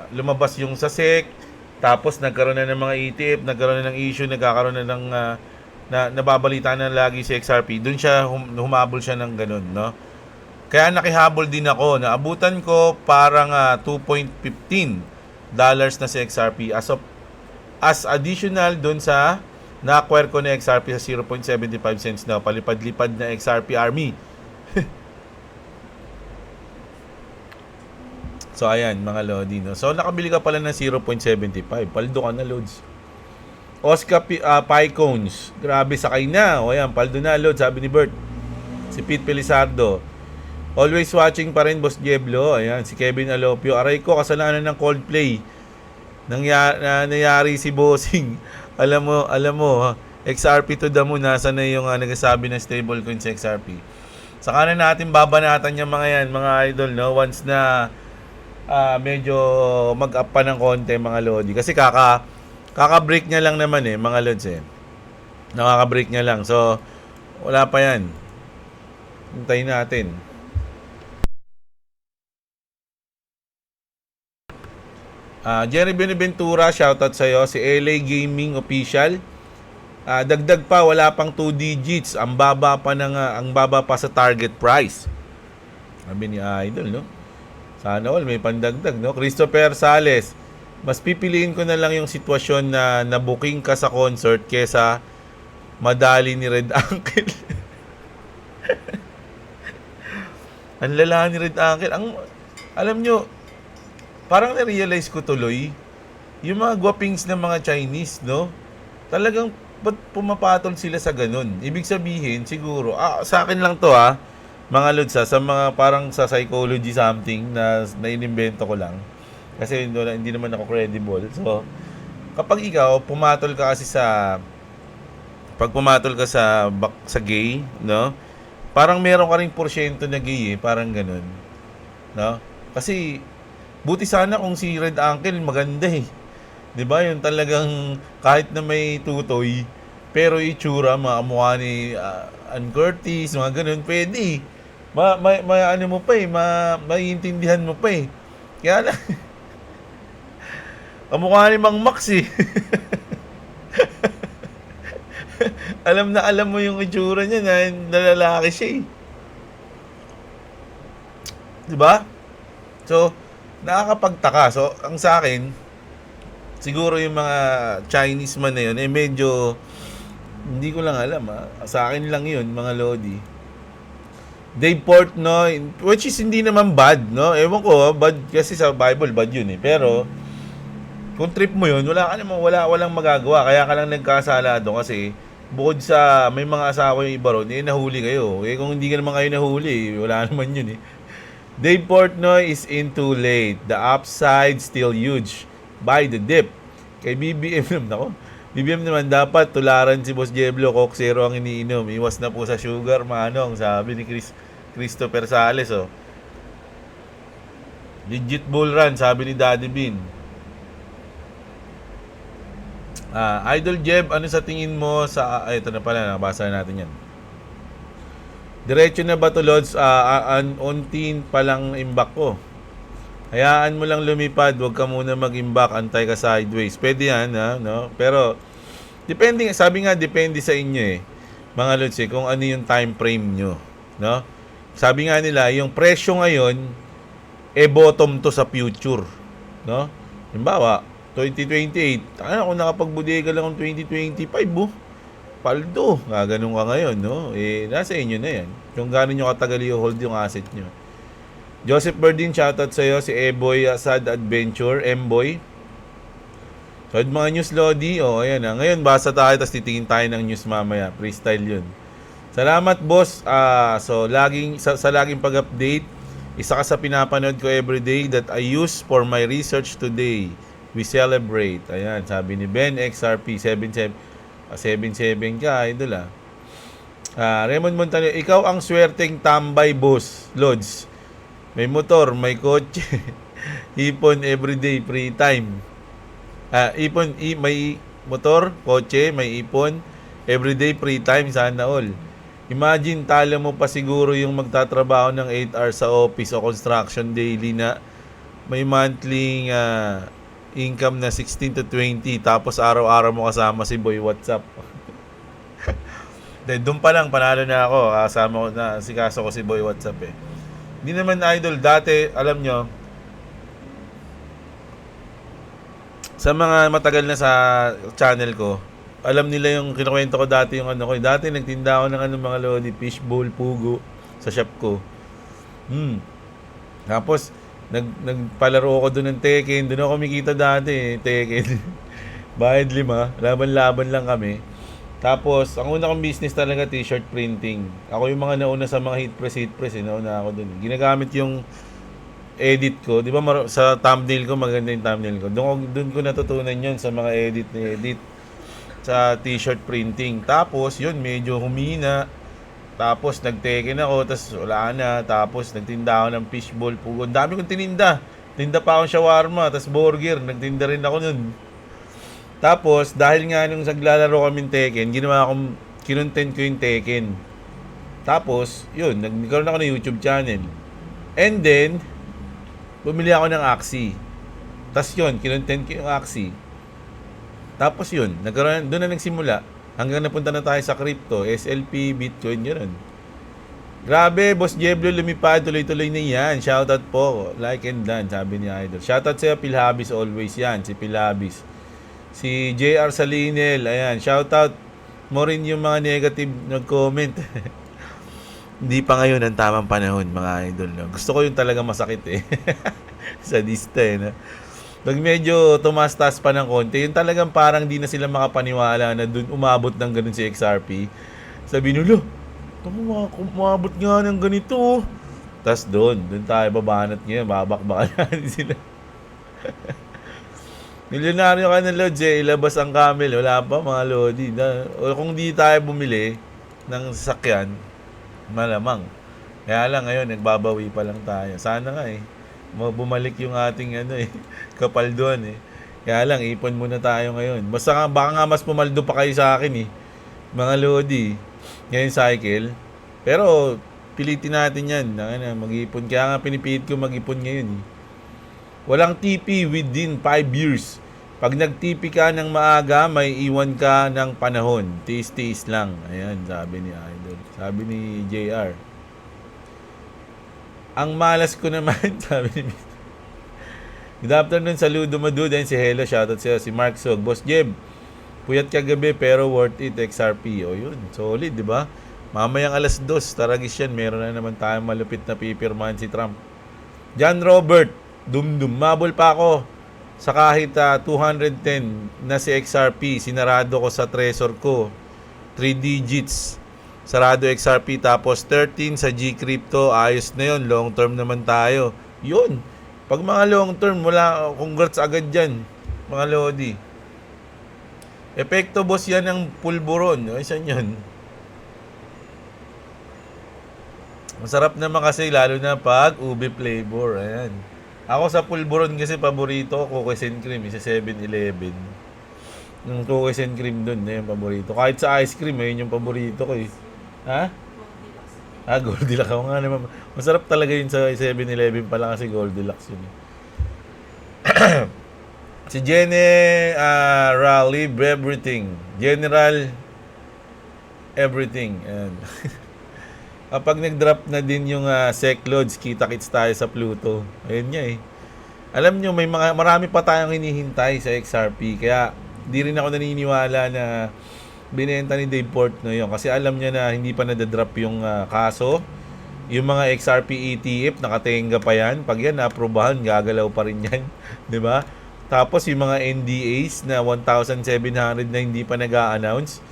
lumabas yung sa SEC, tapos nagkaroon na ng mga ETF, nagkaroon na ng issue, nagkakaroon na ng nababalita na lagi si XRP. Doon siya humabol siya ng ganun, no? Kaya nakihabol din ako. Naabutan ko parang $2.15 na si XRP as additional doon sa Na-acquire ko na XRP sa 0.75 cents na. Palipad-lipad na XRP Army. So, ayan, mga Lodi. No? So, nakabili ka pala ng 0.75. Paldo ka na, Lods. Oscar Pycones. Grabe, sakay na. O, ayan, paldo na, Lods. Sabi ni Bert. Si Pete Pelizardo. Always watching pa rin, Boss Diablo. Ayan, si Kevin Alopio. Aray ko, kasalanan ng Coldplay. Nangyari si Bossing. Alam mo, XRP to the moon. Nasa na yung nagsasabi ng stablecoin sa XRP. Saka na natin babanatan yung mga yan, mga idol, no? Once na medyo mag-up pa ng konti, mga Lodi. Kasi kaka-break niya lang naman mga Lods Nakaka-break niya lang. So, wala pa yan. Hintayin natin. Jerry Benaventura, shoutout sa'yo. Si LA Gaming Official. Dagdag pa, wala pang 2 digits. Ang baba pa sa target price. Sabi ni Idol, no? Sana all may pandagdag, no? Christopher Sales. Mas pipiliin ko na lang yung sitwasyon na na-booking ka sa concert kesa madali ni Red Uncle. Ang lala ni Red Uncle. Alam nyo, parang na-realize ko tuloy, yung mga guwapings ng mga Chinese, no? Talagang ba't pumapatol sila sa ganun? Ibig sabihin, siguro, sa akin lang to mga Lods sa mga parang sa psychology something na inimbento ko lang. Kasi hindi naman ako credible. So, kapag ikaw, pumatol ka kasi pag pumatol ka sa gay, no? Parang meron ka ring porsyento na gay parang ganun. No? Kasi, buti sana kung si Red Uncle maganda 'Di ba? Yung talagang kahit na may tutoy, pero itsura, mukha ni Ann Curtis, mga ganun, pwede. Ano mo pa maiintindihan mo pa Kaya lang, kamukha ni Mang Max alam mo yung itsura niya na lalaki siya 'Di ba? So, nakakapagtaka. So, ang sa akin, siguro yung mga Chinese man na yun, medyo, hindi ko lang alam Sa akin lang yun, mga Lodi. Dave Portnoy, which is hindi naman bad, no? Ewan ko, bad kasi sa Bible, bad yun Pero, kung trip mo yun, walang magagawa. Kaya ka lang nagkasala doon kasi, bukod sa may mga asawa yung iba ron, nahuli kayo. Kung hindi ka naman kayo nahuli, wala naman yun Dave Portnoy is in too late. The upside still huge. Buy the dip. Kay BBM naman BBM naman dapat tularan si Boss Diablo, Coke Zero ang iniinom. Iwas na po sa sugar, manong, sabi ni Christopher Sales Legit bull run, sabi ni Daddy Bean. Idol Jeb, ano sa tingin mo sa ito na pala, nabasa natin yan. Diretso na ba to, Lods? Untin pa lang imbak ko. Hayaan mo lang lumipad, huwag ka muna mag-imbak, antay ka sideways. Pwede yan, no? Pero, sabi nga, depende sa inyo mga Lods kung ano yung time frame nyo, no? Sabi nga nila, yung presyo ngayon, bottom to sa future, no? Halimbawa, 2028, kung nakapag-bodega lang ng 2025, paldo, ganun ka ngayon, no? Nasa inyo na yan. Kung gano'n nyo katagal i-hold yung asset nyo. Joseph Berdin, shoutout sa'yo. Si Eboy Sad Adventure, Mboy. So, mga news, Lodi. Ayan Ngayon, basa tayo, tapos titingin tayo ng news mamaya. Freestyle yun. Salamat, boss. So, sa laging pag-update, isa ka sa pinapanood ko everyday that I use for my research today. We celebrate. Ayan, sabi ni Ben XRP 77 ka, idol Raymond Montaño, ikaw ang swerteng tambay, boss. Lods. May motor, may kotse. Ipon everyday, free time. May motor, kotse, may ipon, everyday free time, sana all. Imagine, tala mo pa siguro yung magtatrabaho ng 8 hours sa office o construction daily na may monthly income na 16 to 20, tapos araw-araw mo kasama si Boy WhatsApp. Doon pa lang, panalo na ako. Kasama ko na, kaso ko si Boy WhatsApp Hindi naman, idol, dati, alam nyo, sa mga matagal na sa channel ko, alam nila yung kinukwento ko dati yung ano ko. Dati nagtinda ako ng ano mga lodi, fishbowl, pugo sa shop ko. Tapos nagpalaro ako doon ng Tekken. Doon ako kumikita dati, Tekken. Bayad 5, laban-laban lang kami. Tapos, ang una kong business talaga, t-shirt printing. Ako yung mga nauna sa mga heat press, nauna ako dun. Ginagamit yung edit ko. Di ba sa thumbnail ko, maganda yung thumbnail ko. Doon ko natutunan yun sa mga edit sa t-shirt printing. Tapos, yun, medyo humina. Tapos, nag-Tekken ako, tapos wala na. Tapos, nagtinda ako ng fishball, pugo. Ang dami kong tininda. Tinda pa akong shawarma, tapos burger. Nagtinda rin ako nun. Tapos, dahil nga nung naglalaro kami Tekken, kinontent ko yung Tekken. Tapos, yun, nagkaroon ako ng YouTube channel. And then, bumili ako ng Axie. Tapos yun, kinontent ko yung Axie. Tapos yun, doon na nagsimula. Hanggang napunta na tayo sa crypto, SLP, Bitcoin, yun. Grabe, Boss Jeblo, lumipad, tuloy-tuloy na yan. Shoutout po, like and done, sabi ni Idol. Shoutout sa'yo, Pilhabis always yan, si Pilhabis. Si JR Salinel, ayan, shoutout mo rin yung mga negative nag-comment. Hindi pa ngayon ang tamang panahon, mga idol. No? Gusto ko yung talaga masakit eh. Sadista eh. No? Pag medyo tumastas pa ng konti, yung talagang parang di na sila makapaniwala na dun umabot ng ganun si XRP. Sabi nila, umabot nga ng ganito. Tapos doon tayo babanat ngayon, babakbakan sila. Milyonaryo ka na, Lods eh. Ilabas ang camel. Wala pa mga Lodi. O kung di tayo bumili ng sasakyan, malamang. Kaya lang ngayon, nagbabawi pa lang tayo. Sana nga eh. Bumalik yung ating kapal doon eh. Kaya lang, ipon muna tayo ngayon. Basta baka nga mas pumaldo pa kayo sa akin eh. Mga Lodi. Ngayon cycle. Pero, pilitin natin yan. Mag-ipon. Kaya nga pinipilit ko mag-ipon ngayon eh. Walang TP within 5 years. Pag nag-TP ka ng maaga, may iwan ka ng panahon. Tiis-tiis lang. Ayan, sabi ni Idol. Sabi ni JR. Ang malas ko naman, sabi ni Good afternoon, saludo Madud. Ayan si Hello, shoutout sa'yo. Si Mark Sog. Boss Jeb, puyat kagabi pero worth it, XRP. O yun, solid, di ba? Mamayang 2:00, taragis yan. Meron na naman tayong malupit na pipirmahan si Trump. John Robert, Dumdum, mabol pa ako sa kahit 210 na si XRP. Sinarado ko sa Trezor ko. 3 digits. Sarado XRP. Tapos 13 sa G-Crypto. Ayos na yun. Long term naman tayo. Yun. Pag mga long term, wala, congrats agad dyan. Mga Lodi. Epekto boss yan ng pulburon. Ay, saan yun? Masarap naman kasi lalo na pag ube flavor. Ayan. Ako sa pulburon kasi paborito ko cookies and cream sa 7-Eleven. Yung cookies and cream doon na yung paborito. Kahit sa ice cream, ayun yung paborito ko eh. Ha? Goldilocks. Ako nga naman. Masarap talaga yun sa 7-Eleven pala kasi Goldilocks yun eh. Si General Everything. General Everything. Ayan. Kapag nag-drop na din yung SEC loads, kita-kits tayo sa Pluto. Ayun nga eh. Alam nyo, marami pa tayong hinihintay sa XRP. Kaya, di rin ako naniniwala na binenta ni Dave Portnoy yun. Kasi alam niya na hindi pa nadadrop yung kaso. Yung mga XRP ETF, nakatenga pa yan. Pag yan na-aprobahan, gagalaw pa rin yan. Diba? Tapos yung mga NDAs na 1,700 na hindi pa nag-a-announce.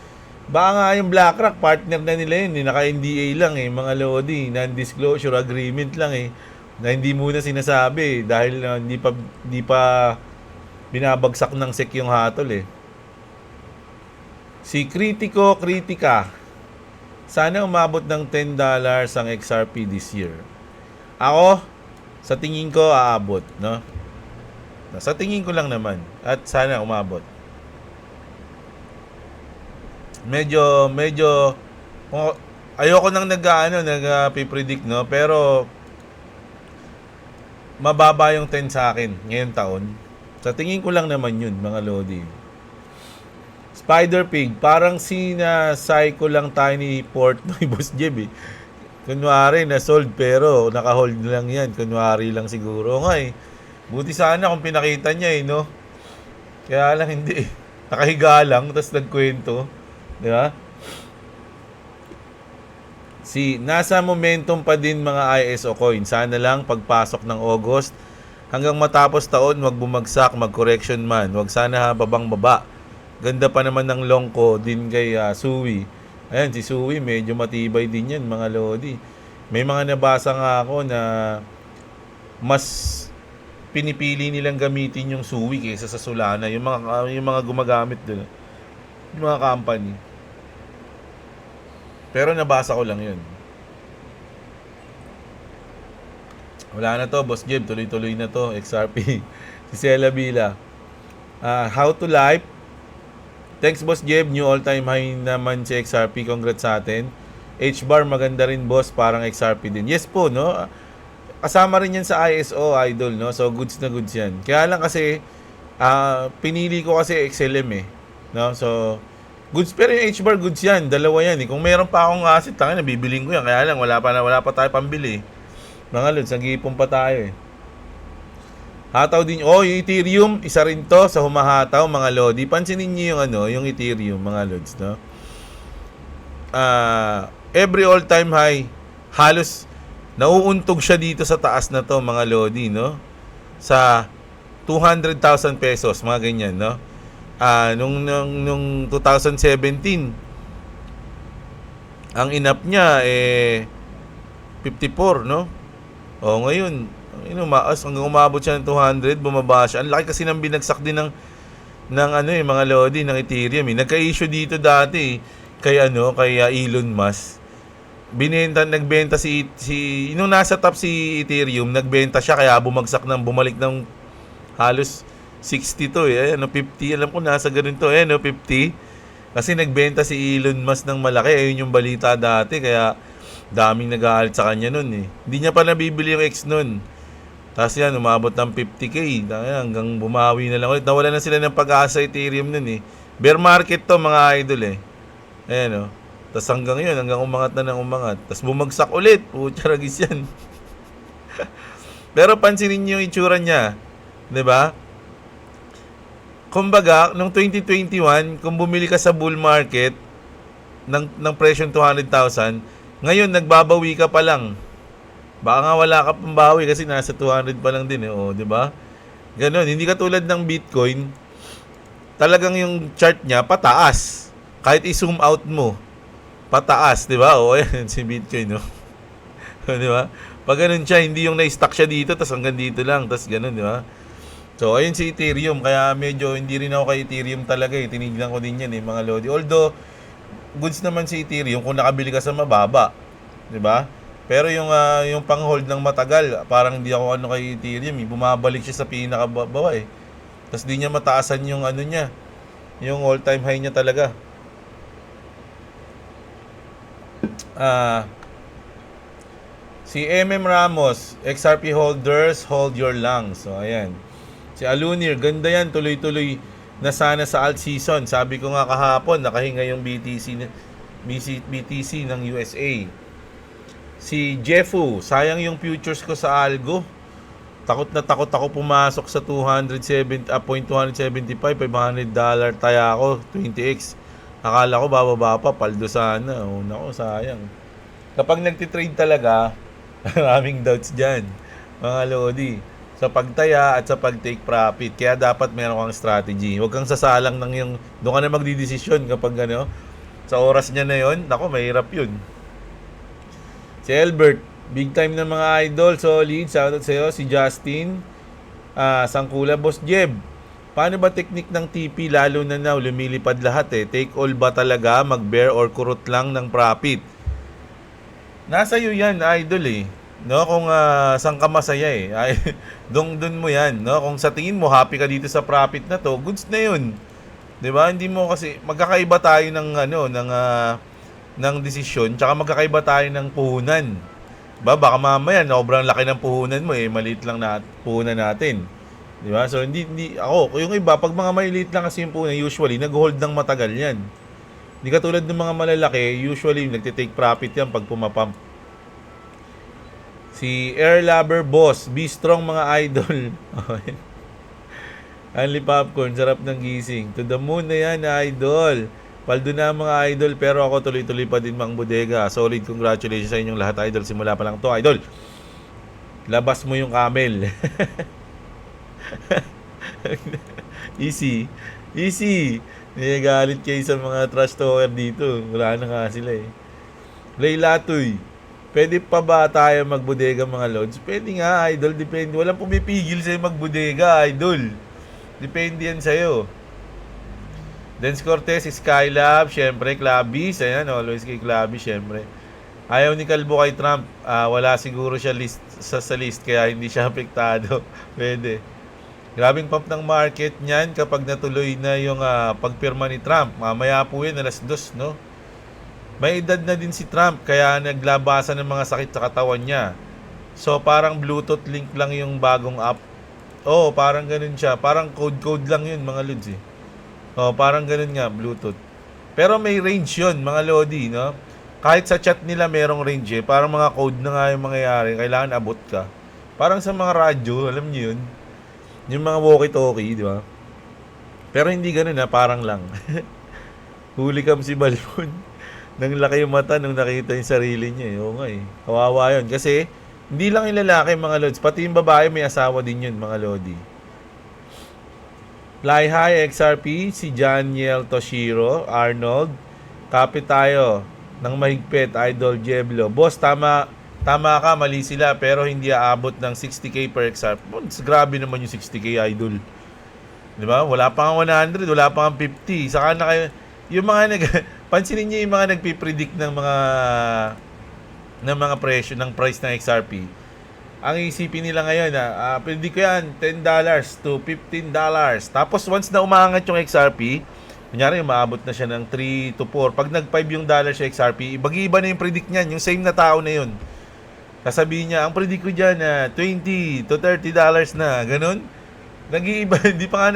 Baka nga yung BlackRock, partner na nila yun. Naka-NDA lang eh, mga Lodi. Non-disclosure agreement lang eh. Na hindi muna sinasabi dahil hindi pa binabagsak ng SEC yung hatol eh. Si Kritika. Sana umabot ng $10 ang XRP this year. Ako, sa tingin ko aabot, no? Sa tingin ko lang naman. At sana umabot. Medyo ayoko nang nag-predict, no? Pero mababa yung 10 sa akin ngayong taon. Sa tingin ko lang naman yun, mga Lodi. Spider Pig, parang sina-psycho lang tayo ni Portnoy, Boss Jeb eh. Kunwari, na-sold pero naka-hold lang yan. Kunwari lang siguro nga eh. Buti sana kung pinakita niya eh, no? Kaya lang hindi eh. Nakahiga lang, tapos nagkwento. Di ba? Nasa momentum pa din mga ISO coin. Sana lang pagpasok ng August, hanggang matapos taon, wag bumagsak, mag-correction man. Wag sana babang baba. Ganda pa naman ng long ko din kay Suwi. Ayan, si Suwi, medyo matibay din yan, mga Lodi. May mga nabasa nga ako na mas pinipili nilang gamitin yung Suwi kaysa sa Solana. Yung mga gumagamit doon. Yung mga company. Pero nabasa ko lang yun. Wala na to, Boss Jeb. Tuloy-tuloy na to. XRP. Si Sela Bila. How to Life. Thanks, Boss Jeb. New all-time high naman si XRP. Congrats sa atin. H-bar, maganda rin, boss. Parang XRP din. Yes po, no? Kasama rin yan sa ISO, idol, no? So, goods na goods yan. Kaya lang kasi, pinili ko kasi XLM, eh. No? So, goods. Pero yung H-bar, goods yan. Dalawa yan, eh. Kung meron pa akong asset, tangin, nabibiling ko yan. Kaya lang, wala pa tayo pambili. Mga lods, nag-iipon pa tayo, eh. Hataw din. Yung Ethereum, isa rin to sa humahataw, mga lodi. Pansinin niyo yung Ethereum, mga lods, no? Every all-time high, halos nauuntog siya dito sa taas na to, mga lodi, no? Sa 200,000 pesos, mga ganyan, no? Nung 2017, ang inap niya, 54, no? Ngayon, hanggang umabot siya ng 200, bumaba siya. Ang laki kasi ng binagsak din ng mga lodi ng Ethereum. Nagka-issue dito dati kay Elon Musk. Nagbenta nung nasa top si Ethereum, nagbenta siya kaya bumalik ng halos 60 to, 50. Alam ko nasa ganun to, 50. Kasi nagbenta si Elon Musk ng malaki. Ayun yung balita dati, kaya daming nag-aalit sa kanya nun, eh. Hindi niya pa nabibili yung X nun. Tapos yan, umabot ng 50k. Hanggang bumawi na lang ulit. Nawala na sila ng pag-asa Ethereum nun, eh. Bear market to, mga idol, eh. Ayan, Tapos hanggang yun, hanggang umangat na ng umangat. Tapos bumagsak ulit. Pucharagis yan. Pero pansinin niyo yung itsura niya. 'Di ba? Kumbaga, noong 2021, kung bumili ka sa bull market ng presyong 200,000, ngayon nagbabawi ka pa lang. Baka nga wala ka pang bawi kasi nasa 200 pa lang din, eh. 'Di ba? Ganon, hindi katulad ng Bitcoin. Talagang yung chart niya pataas. Kahit i-zoom out mo, pataas, 'di ba? Ayan si Bitcoin, no. 'Di ba? Pag ganun siya, hindi yung na-stuck siya dito tapos hanggang dito lang, tapos ganun, 'di ba? So, ayun si Ethereum, kaya medyo hindi rin ako kay Ethereum talaga, eh. Tinignan ko din yan, mga lodi. Although, goods naman si Ethereum kung nakabili ka sa mababa, 'di ba? Pero yung pang-hold ng matagal, parang hindi ako kay Ethereum, eh. Bumabalik siya sa pinakababa, eh. Tapos di niya mataasan yung niya, yung all-time high niya talaga. Si MM Ramos, XRP holders, hold your lungs. So, ayan. Si Alunir, ganda yan, tuloy-tuloy na sana sa alt season. Sabi ko nga kahapon, nakahinga yung BTC ng USA. Si Jeffu, sayang yung futures ko sa Algo. Takot na takot ako pumasok sa 275, $500 taya ako, 20x. Akala ko bababa pa, paldo sana. Nako, sayang. Kapag nagtitrade talaga, maraming doubts dyan, mga lodi. Sa pagtaya at sa pag-take profit. Kaya dapat meron kang strategy. Huwag kang sasalang ng yung, doon ka na magdidesisyon kapag sa oras niya na yon. Nako, mahirap yun. Si Albert, big time na mga idol, solid. Shoutout sa iyo. Si Justin, Sangkula, Boss Jeb. Paano ba technique ng TP lalo na now? Lumilipad lahat, eh. Take all ba talaga? Mag-bear or kurot lang ng profit? Nasa iyo yan, idol, eh. No, kung saan ka masaya, eh. Doon mo yan, no? Kung sa tingin mo happy ka dito sa profit na to, goods na 'yun. 'Di ba? Hindi mo kasi magkakaiba tayo ng desisyon, tsaka magkakaiba tayo ng puhunan. Ba, baka mamaya sobrang laki ng puhunan mo, eh, maliit lang na puhunan natin. 'Di ba? So hindi ako, yung iba pag mga maliit lang kasi yung puhunan, usually nag-hold ng matagal 'yan. Hindi katulad ng mga malalaki, usually nagte-take profit 'yan pag pumapump. Si Air Lover Boss, be strong mga idol. Only popcorn, sarap ng gising. To the moon na yan, idol. Paldo na mga idol, pero ako tuloy-tuloy pa din mang bodega. Solid, congratulations sa inyong lahat, idol. Simula pa lang to, idol. Labas mo yung camel. Easy. Easy. Nagagalit kayo sa mga trash talker dito. Wala na nga sila eh. Layla Tuy. Pwede pa ba tayo magbodega mga lods? Pwede nga, idol. Depende. Walang pumipigil sa'yo magbodega, idol. Depende yan sa'yo. Dance Cortez, Skylab, syempre, Clabis. Ayan, always kay Clabis, syempre. Ayaw ni Kalbo kay Trump. Wala siguro siya sa list, kaya hindi siya apektado. Pwede. Grabing pump ng market niyan kapag natuloy na yung pagpirma ni Trump. Mamaya po yun, alas 2, no? May edad na din si Trump, kaya naglabasan ng mga sakit sa katawan niya. So, parang Bluetooth link lang yung bagong app. Oo, parang ganun siya. Parang code lang yun, mga lods eh. Oo, parang ganun nga, Bluetooth. Pero may range yun, mga lodi, no? Kahit sa chat nila merong range eh. Parang mga code na nga yung mangyayari. Kailangan abot ka. Parang sa mga radyo, alam niyo yun. Yung mga walkie-talkie, di ba? Pero hindi ganun ha, parang lang. Huli kam si Balbon. Nang laki yung mata nung nakita yung sarili niya eh. Oo nga eh. Kawawa yun. Kasi, hindi lang yung lalaki mga lods. Pati yung babae may asawa din yun mga lodi. Fly High XRP, si Janiel Toshiro, Arnold. Kapit tayo ng mahigpit, Idol Jeblo. Boss, tama ka, mali sila, pero hindi aabot ng 60k per XRP. Grabe naman yung 60k, Idol. Di ba? Wala pa nga 100, wala pa nga 50. Saka na kayo, yung mga pansinin niyo yung mga nagpipredict ng mga presyo, ng price ng XRP. Ang isipin nila ngayon, predict ko yan, $10 to $15. Tapos once na umangat yung XRP, kunyari maabot na siya ng 3 to 4. Pag nag-5 yung dollar sa XRP, iba na yung predict niyan, yung same na tao na yun. Sasabihin niya, ang predict ko dyan na $20 to $30 na, ganun. Nag-iiba, hindi pa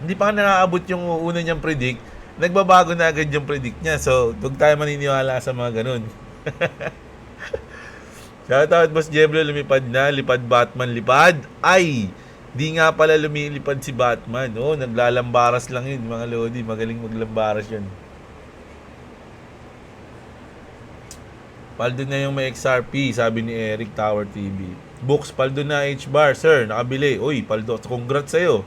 nga naaabot yung una niyang predict. Nagbabago na agad yung predict niya. So, huwag tayo maniniwala sa mga ganun. Shoutout, Boss Jeblo, lumipad na. Lipad Batman, lipad. Ay! Di nga pala lumilipad si Batman. Oh, naglalambaras lang yun, mga lodi. Magaling maglambaras yun. Paldo na yung may XRP, sabi ni Eric Tower TV. Books, paldo na H-bar. Sir, nakabili. Uy, paldo. Congrats sa'yo.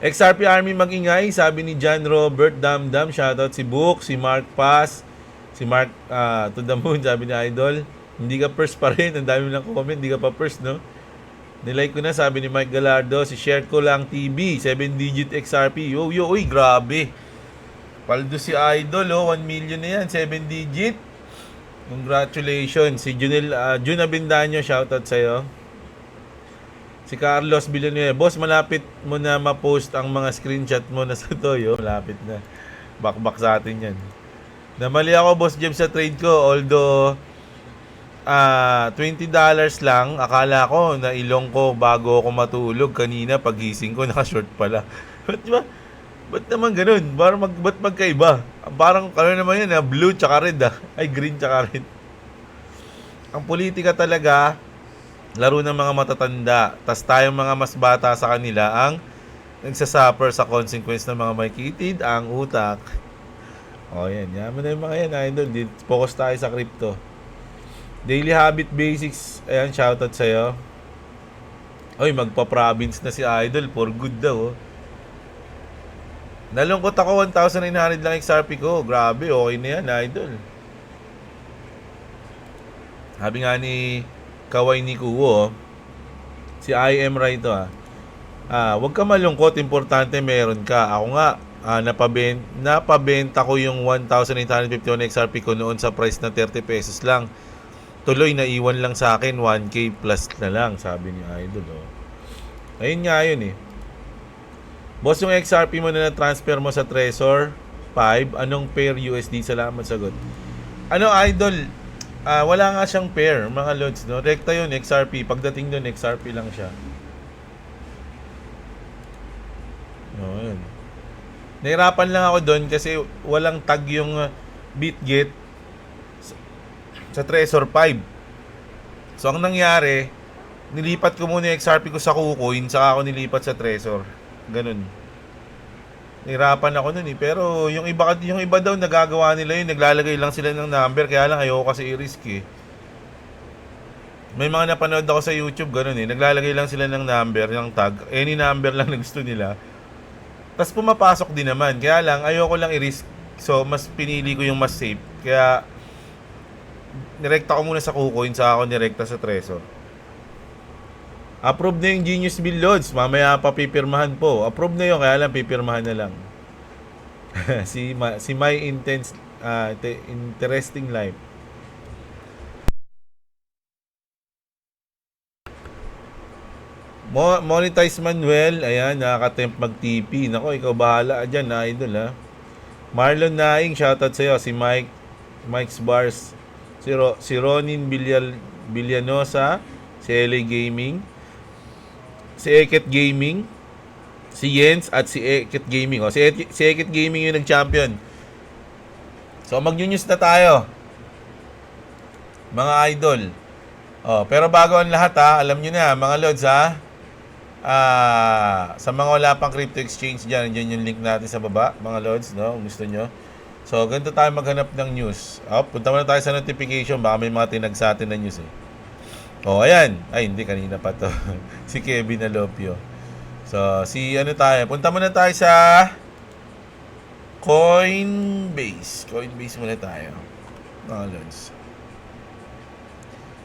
XRP Army mag-ingay, sabi ni John Robert Damdam. Shoutout si Book, si Mark Pass, si Mark to the moon, sabi ni Idol. Hindi ka first pa rin. Ang dami lang comment, hindi ka pa first, no? Nilike ko na, sabi ni Mike Galardo. Si Share ko lang TV, 7-digit XRP. Uy, grabe. Paldo si Idol, 1 million na yan, 7-digit. Congratulations. Si Jun Abindanyo, shoutout sa'yo. Si Carlos Villanueva, boss, malapit mo na ma-post ang mga screenshot mo na sa Toyo. Malapit na. Back sa atin yan. Namali ako, Boss Jem, sa trade ko. Although, $20 lang. Akala ko, nailong ko bago ako matulog. Kanina, pagising ko, naka-short pala. Ba't naman ganun? Ba't magkaiba? Parang, ano naman yan, blue tsaka red, Ay, green tsaka red. Ang politika talaga, laro ng mga matatanda. Tas tayong mga mas bata sa kanila ang nagsasuffer sa consequence ng mga may kitid, ang utak. O yan, yaman na yung mga yan, idol. Focus tayo sa crypto. Daily Habit Basics, ayan, shoutout sa'yo. Oy, magpa-province na si Idol, for good daw. Nalungkot ako, 1,900 lang XRP ko. Grabe, okay na yan, Idol. Sabi nga ni Kaway ni Kuwo, si IM right to wag ka malungkot, importante meron ka. Ako nga, napabenta ko yung 1,851 XRP ko noon sa price na 30 pesos lang. Tuloy na iwan lang sa akin 1K plus na lang, sabi ni Idol. Ayun nga yun eh. Boss, yung XRP mo na transfer mo sa Trezor 5, anong pair USD? Salamat, sagot. Ano, Idol? Wala nga siyang pair, mga lods, no? Rekta yun, XRP. Pagdating doon, XRP lang siya. No, yun. Nahirapan lang ako doon kasi walang tag yung BitGet sa Trezor 5. So, ang nangyari, nilipat ko muna yung XRP ko sa KuCoin, saka ako nilipat sa Trezor. Ganun. Nahirapan ako nun eh. Pero yung iba daw nagagawa nila yun, naglalagay lang sila ng number, kaya lang ayoko kasi i-risk eh. May mga napanood ako sa YouTube, ganun eh. Naglalagay lang sila ng number, ng tag, any number lang na gusto nila. Tapos pumapasok din naman, kaya lang ayoko lang i-risk. So mas pinili ko yung mas safe. Kaya nirekta ko muna sa KuCoin, saka ako nirekta sa Trezor. Approve na yung Genius Bill Loads. Mamaya pa pipirmahan po. Approve na yun, kaya lang pipirmahan na lang. si My Interesting Life. Monetize Manuel. Ayan, nakaka-tempt mag-TP. Nako, ikaw bahala dyan, na idol ha. Marlon Naing, shoutout sa'yo. Si Mike's Bars. Si Ronin Villanosa. Si LA Gaming. Si Eket Gaming, si Jens at si Eket Gaming. Si Eket Gaming yung nag-champion. So mag-news na tayo, mga idol. Pero bago ang lahat alam nyo na mga lods sa mga wala pang crypto exchange dyan yung link natin sa baba, mga lods, no? Kung gusto nyo. So ganito tayo maghanap ng news. Punta muna tayo sa notification, baka may mga tinag sa atin na news eh. Ayan. Ay, hindi. Kanina pa to. Si Kevin Alopio. So, punta muna tayo sa Coinbase. Coinbase muna tayo. Mga lods.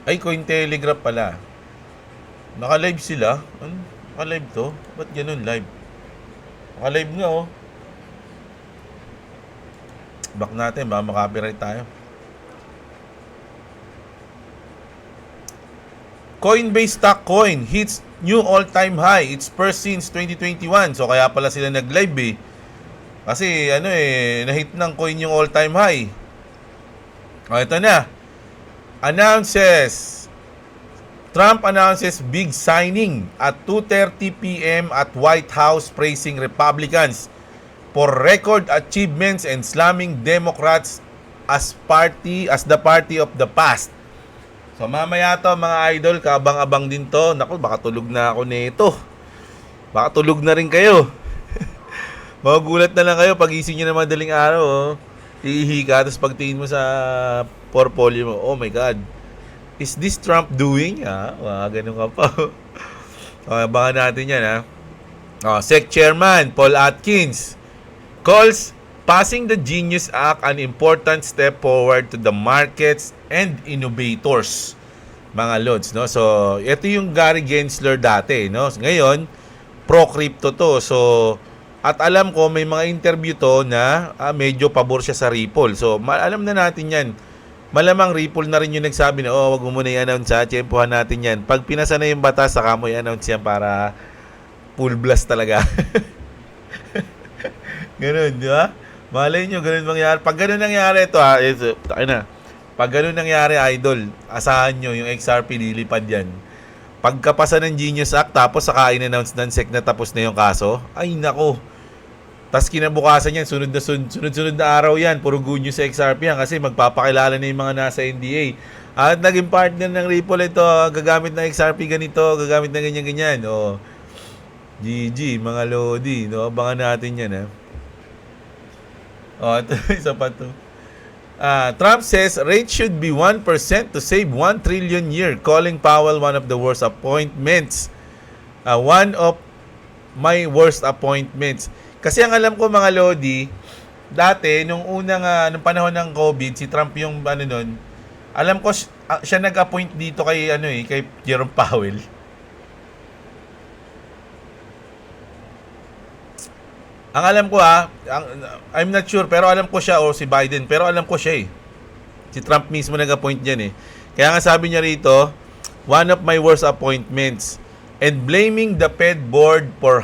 Ay, Cointelegraph pala. Naka-live sila. Ano? Naka-live to? Ba't ganun live? Naka-live nga Back natin. Baka makapiright tayo. Coinbase stock coin hits new all-time high. It's first since 2021. So kaya pala sila nag-live eh. Kasi na-hit ng coin yung all-time high. Ito na. Trump announces big signing at 2:30 p.m. at White House, praising Republicans for record achievements and slamming Democrats as the party of the past. So mamaya to mga idol, kaabang-abang din to. Naku, baka tulog na ako nito. Baka tulog na rin kayo. Magugulat na lang kayo pag gising nyo na madaling araw. Iihi ka, tapos pagtingin mo sa portfolio mo, oh my God, is this Trump doing? Ganun ka pa. Abangan natin yan SEC Chairman Paul Atkins calls passing the Genius Act an important step forward to the markets and innovators, mga lods, no? So, ito yung Gary Gensler dati, no? Ngayon, pro-crypto to. So, at alam ko may mga interview to na medyo pabor siya sa Ripple. So, alam na natin yan. Malamang Ripple na rin yung nagsabi na, wag mo muna i-announce tsempuhan natin yan. Pag pinasa na yung batas, saka mo i-announce yan para full blast talaga. Ganun, di ba? Malay nyo, ganun mangyari. Pag ganun nangyari ito, pag ganun nangyari, idol, asahan nyo yung XRP lilipad yan. Pagkapasa ng Genius Act, tapos saka in-announce ng SEC na tapos na yung kaso, ay nako. Tapos kinabukasan yan, sunod-sunod na araw yan, puro good news sa XRP yan kasi magpapakilala na yung mga nasa NDA. At naging partner ng Ripple ito, gagamit ng XRP ganito, gagamit ng ganyan-ganyan. GG, mga Lodi, no? Abangan natin yan, ito, isa pa to. Trump says rate should be 1% to save 1 trillion year, calling Powell one of the worst appointments. One of my worst appointments. Kasi ang alam ko mga Lodi, dati nung nung panahon ng COVID, si Trump yung nun, alam ko siya nag-appoint dito kay kay Jerome Powell. Ang alam ko I'm not sure, pero alam ko siya o si Biden, pero alam ko siya Si Trump mismo nag-appoint diyan Kaya nga sabi niya rito, one of my worst appointments, and blaming the Fed board for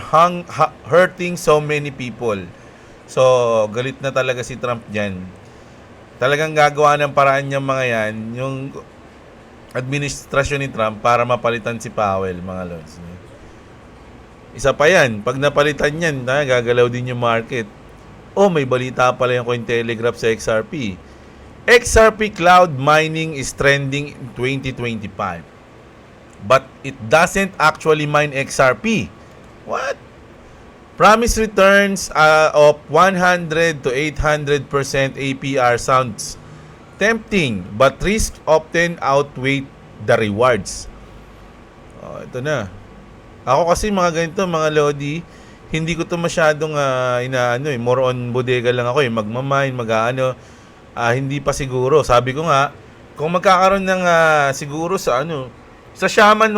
hurting so many people. So, galit na talaga si Trump diyan. Talagang gagawa ng paraan niya mga yan, yung administrasyon ni Trump para mapalitan si Powell, mga lods. Isa pa yan, pag napalitan yan, gagalaw din yung market. May balita pala yung Cointelegraph sa XRP. XRP cloud mining is trending in 2025. but it doesn't actually mine XRP. What? Promise returns of 100 to 800% APR sounds tempting, but risks often outweigh the rewards. Oh, ito na. Ako kasi mga ganito, mga Lodi, hindi ko to masyadong inaano more on bodega lang ako magmamine, hindi pa siguro. Sabi ko nga, kung magkakaroon ng siguro sa sa Shaman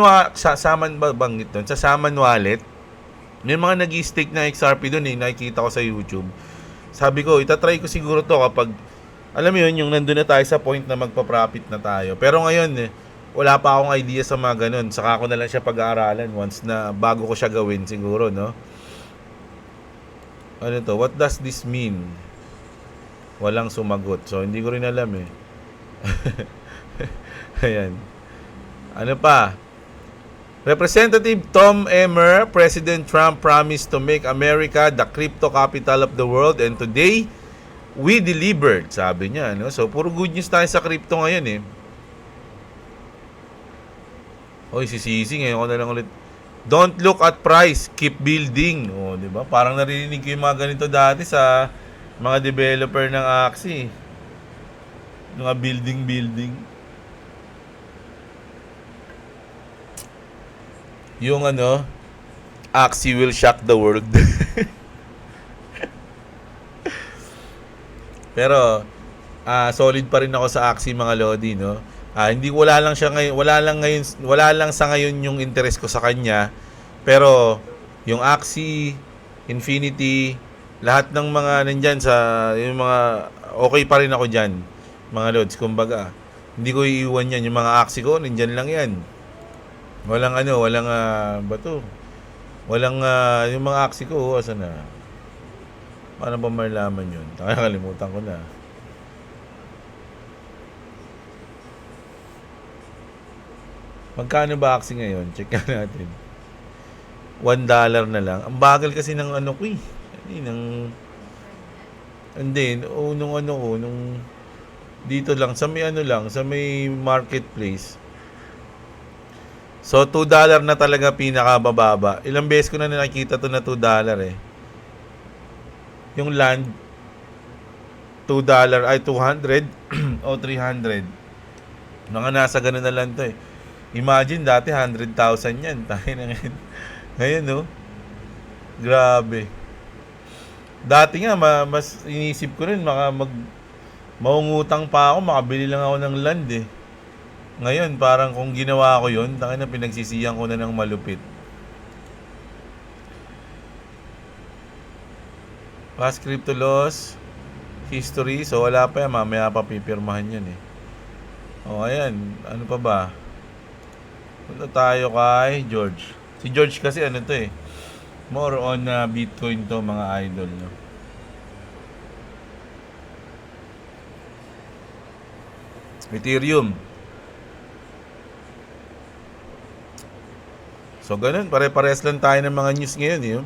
ba banggit doon? Sa Shaman Wallet, may mga nag-i-stake na XRP doon nakikita ko sa YouTube. Sabi ko, itatry ko siguro to kapag, alam mo yun, yung nandun na tayo sa point na magpa-profit na tayo. Pero ngayon, wala pa akong idea sa mga ganun. Saka ko na lang siya pag-aaralan once na bago ko siya gawin siguro, no? Ano to? What does this mean? Walang sumagot. So, hindi ko rin alam Ayan. Ano pa? Representative Tom Emmer, President Trump promised to make America the crypto capital of the world, and today, we delivered, sabi niya. No? So, puro good news tayo sa crypto ngayon Oy, sisisi ngayon ko na lang ulit. Don't look at price, keep building. Oh, 'di ba? Parang narinig ko yung mga ganito dati sa mga developer ng Axie. Mga building. Yung Axie will shock the world. Pero solid pa rin ako sa Axie, mga Lodi, no? Wala lang sa ngayon yung interest ko sa kanya. Pero yung Axie, Infinity, lahat ng mga nandyan yung mga okay pa rin ako diyan, mga Lods. Kumbaga, hindi ko iiwan yan. Yung mga Axie ko, nandyan lang yan. Walang bato. Walang yung mga Axie ko, asan na? Paano ba malaman yun? Nakakalimutan ko na. Magkano ba Axie ngayon? Check natin. $1 na lang. Ang bagal kasi ng ko nung dito lang sa may marketplace. So $2 na talaga pinakabababa. Ilang beses ko na nakikita to na $2 Yung land $2 ay 200 o 300. Mga nasa ganun na lang to Imagine dati 100,000 yan. Tayo na ngayon. Ngayon grabe. Dati nga mas inisip ko rin maungutang pa ako, makabili lang ako ng land Ngayon parang kung ginawa ko yun, tayo na pinagsisiyan ko na ng malupit. Past crypto laws, history, so wala pa yan, mamaya pa pipirmahan yan ayan, ano pa ba? Punta tayo kay George. Si George kasi more on Bitcoin to, mga idol, no? Ethereum. So ganun, pare-pares lang tayo ng mga news ngayon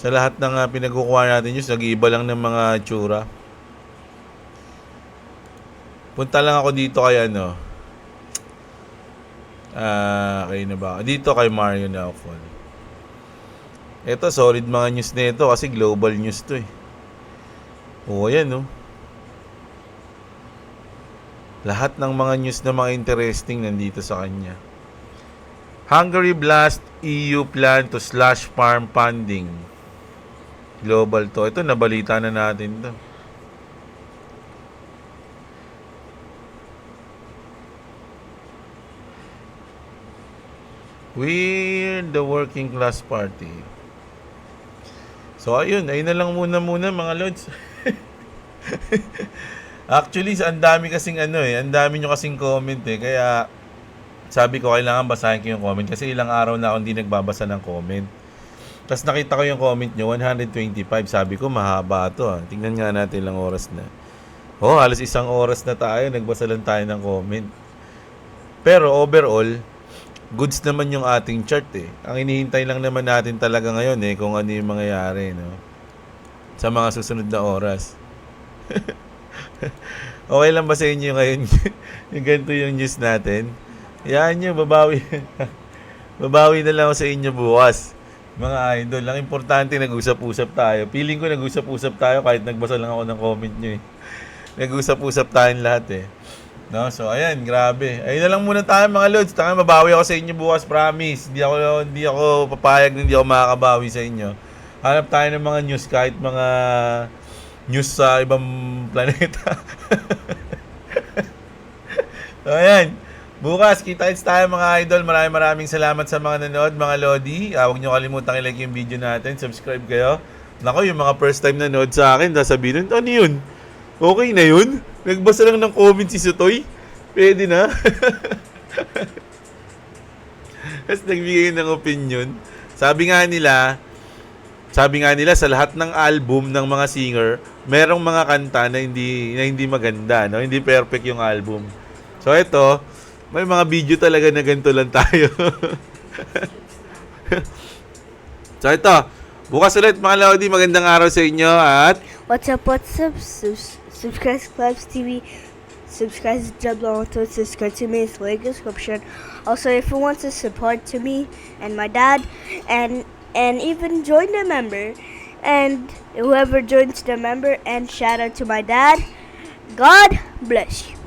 Sa lahat ng pinagkukuha natin news, nag-iiba lang ng mga tsura. Punta lang ako dito kay kayo na ba? Dito kay Mario Naufal. Ito, solid mga news na ito kasi global news to yan Lahat ng mga news na mga interesting nandito sa kanya. Hungary blast EU plan to slash farm funding. Global to. Ito, nabalita na natin to. We're the working class party. So ayun na lang muna mga Lods. Actually, ang dami kasing ang dami nyo kasing comment kaya sabi ko kailangan basahin ko yung comment kasi ilang araw na akong hindi nagbabasa ng comment. Tapos nakita ko yung comment nyo, 125. Sabi ko, mahaba to Tingnan nga natin ilang oras na. Halos 1 oras na tayo, nagbasa lang tayo ng comment. Pero overall, goods naman yung ating chart Ang hinihintay lang naman natin talaga ngayon kung ano yung mangyayari sa mga susunod na oras. Okay lang ba sa inyo ngayon yung ganito yung news natin? Yan nyo, babawi. Babawi na lang ako sa inyo bukas. Mga idol, ang importante nag-usap-usap tayo. Feeling ko nag-usap-usap tayo kahit nagbasa lang ako ng comment nyo eh. Nag-usap-usap tayong lahat eh. No? So, ayan, grabe. Ayun na lang muna tayo mga lods. Taka, mabawi ako sa inyo bukas, promise. Hindi ako papayag na hindi ako makakabawi sa inyo. Hanap tayo ng mga news, kahit mga news sa ibang planeta. So, ayan. Bukas, kita-kits tayo mga idol. Maraming salamat sa mga nanood, mga Lodi. Huwag nyo kalimutan i-like yung video natin. Subscribe kayo. Nako, yung mga first time nanood sa akin, sasabihin, ano yun? Okay na yun? Nagbasa lang ng comment si Sutoy? Pwede na? Tapos nagbigay ng opinion. Sabi nga nila sa lahat ng album ng mga singer, merong mga kanta na hindi maganda, no? Hindi perfect yung album. So ito, may mga video talaga na ganito lang tayo. So ito, bukas ulit mga Lodi, magandang araw sa inyo at What's up? Subscribe to Clubs TV. Subscribe to Jablo to subscribe to me. It's link description. Also, if you want to support to me and my dad, and even join the member, and whoever joins the member, and shout out to my dad. God bless you.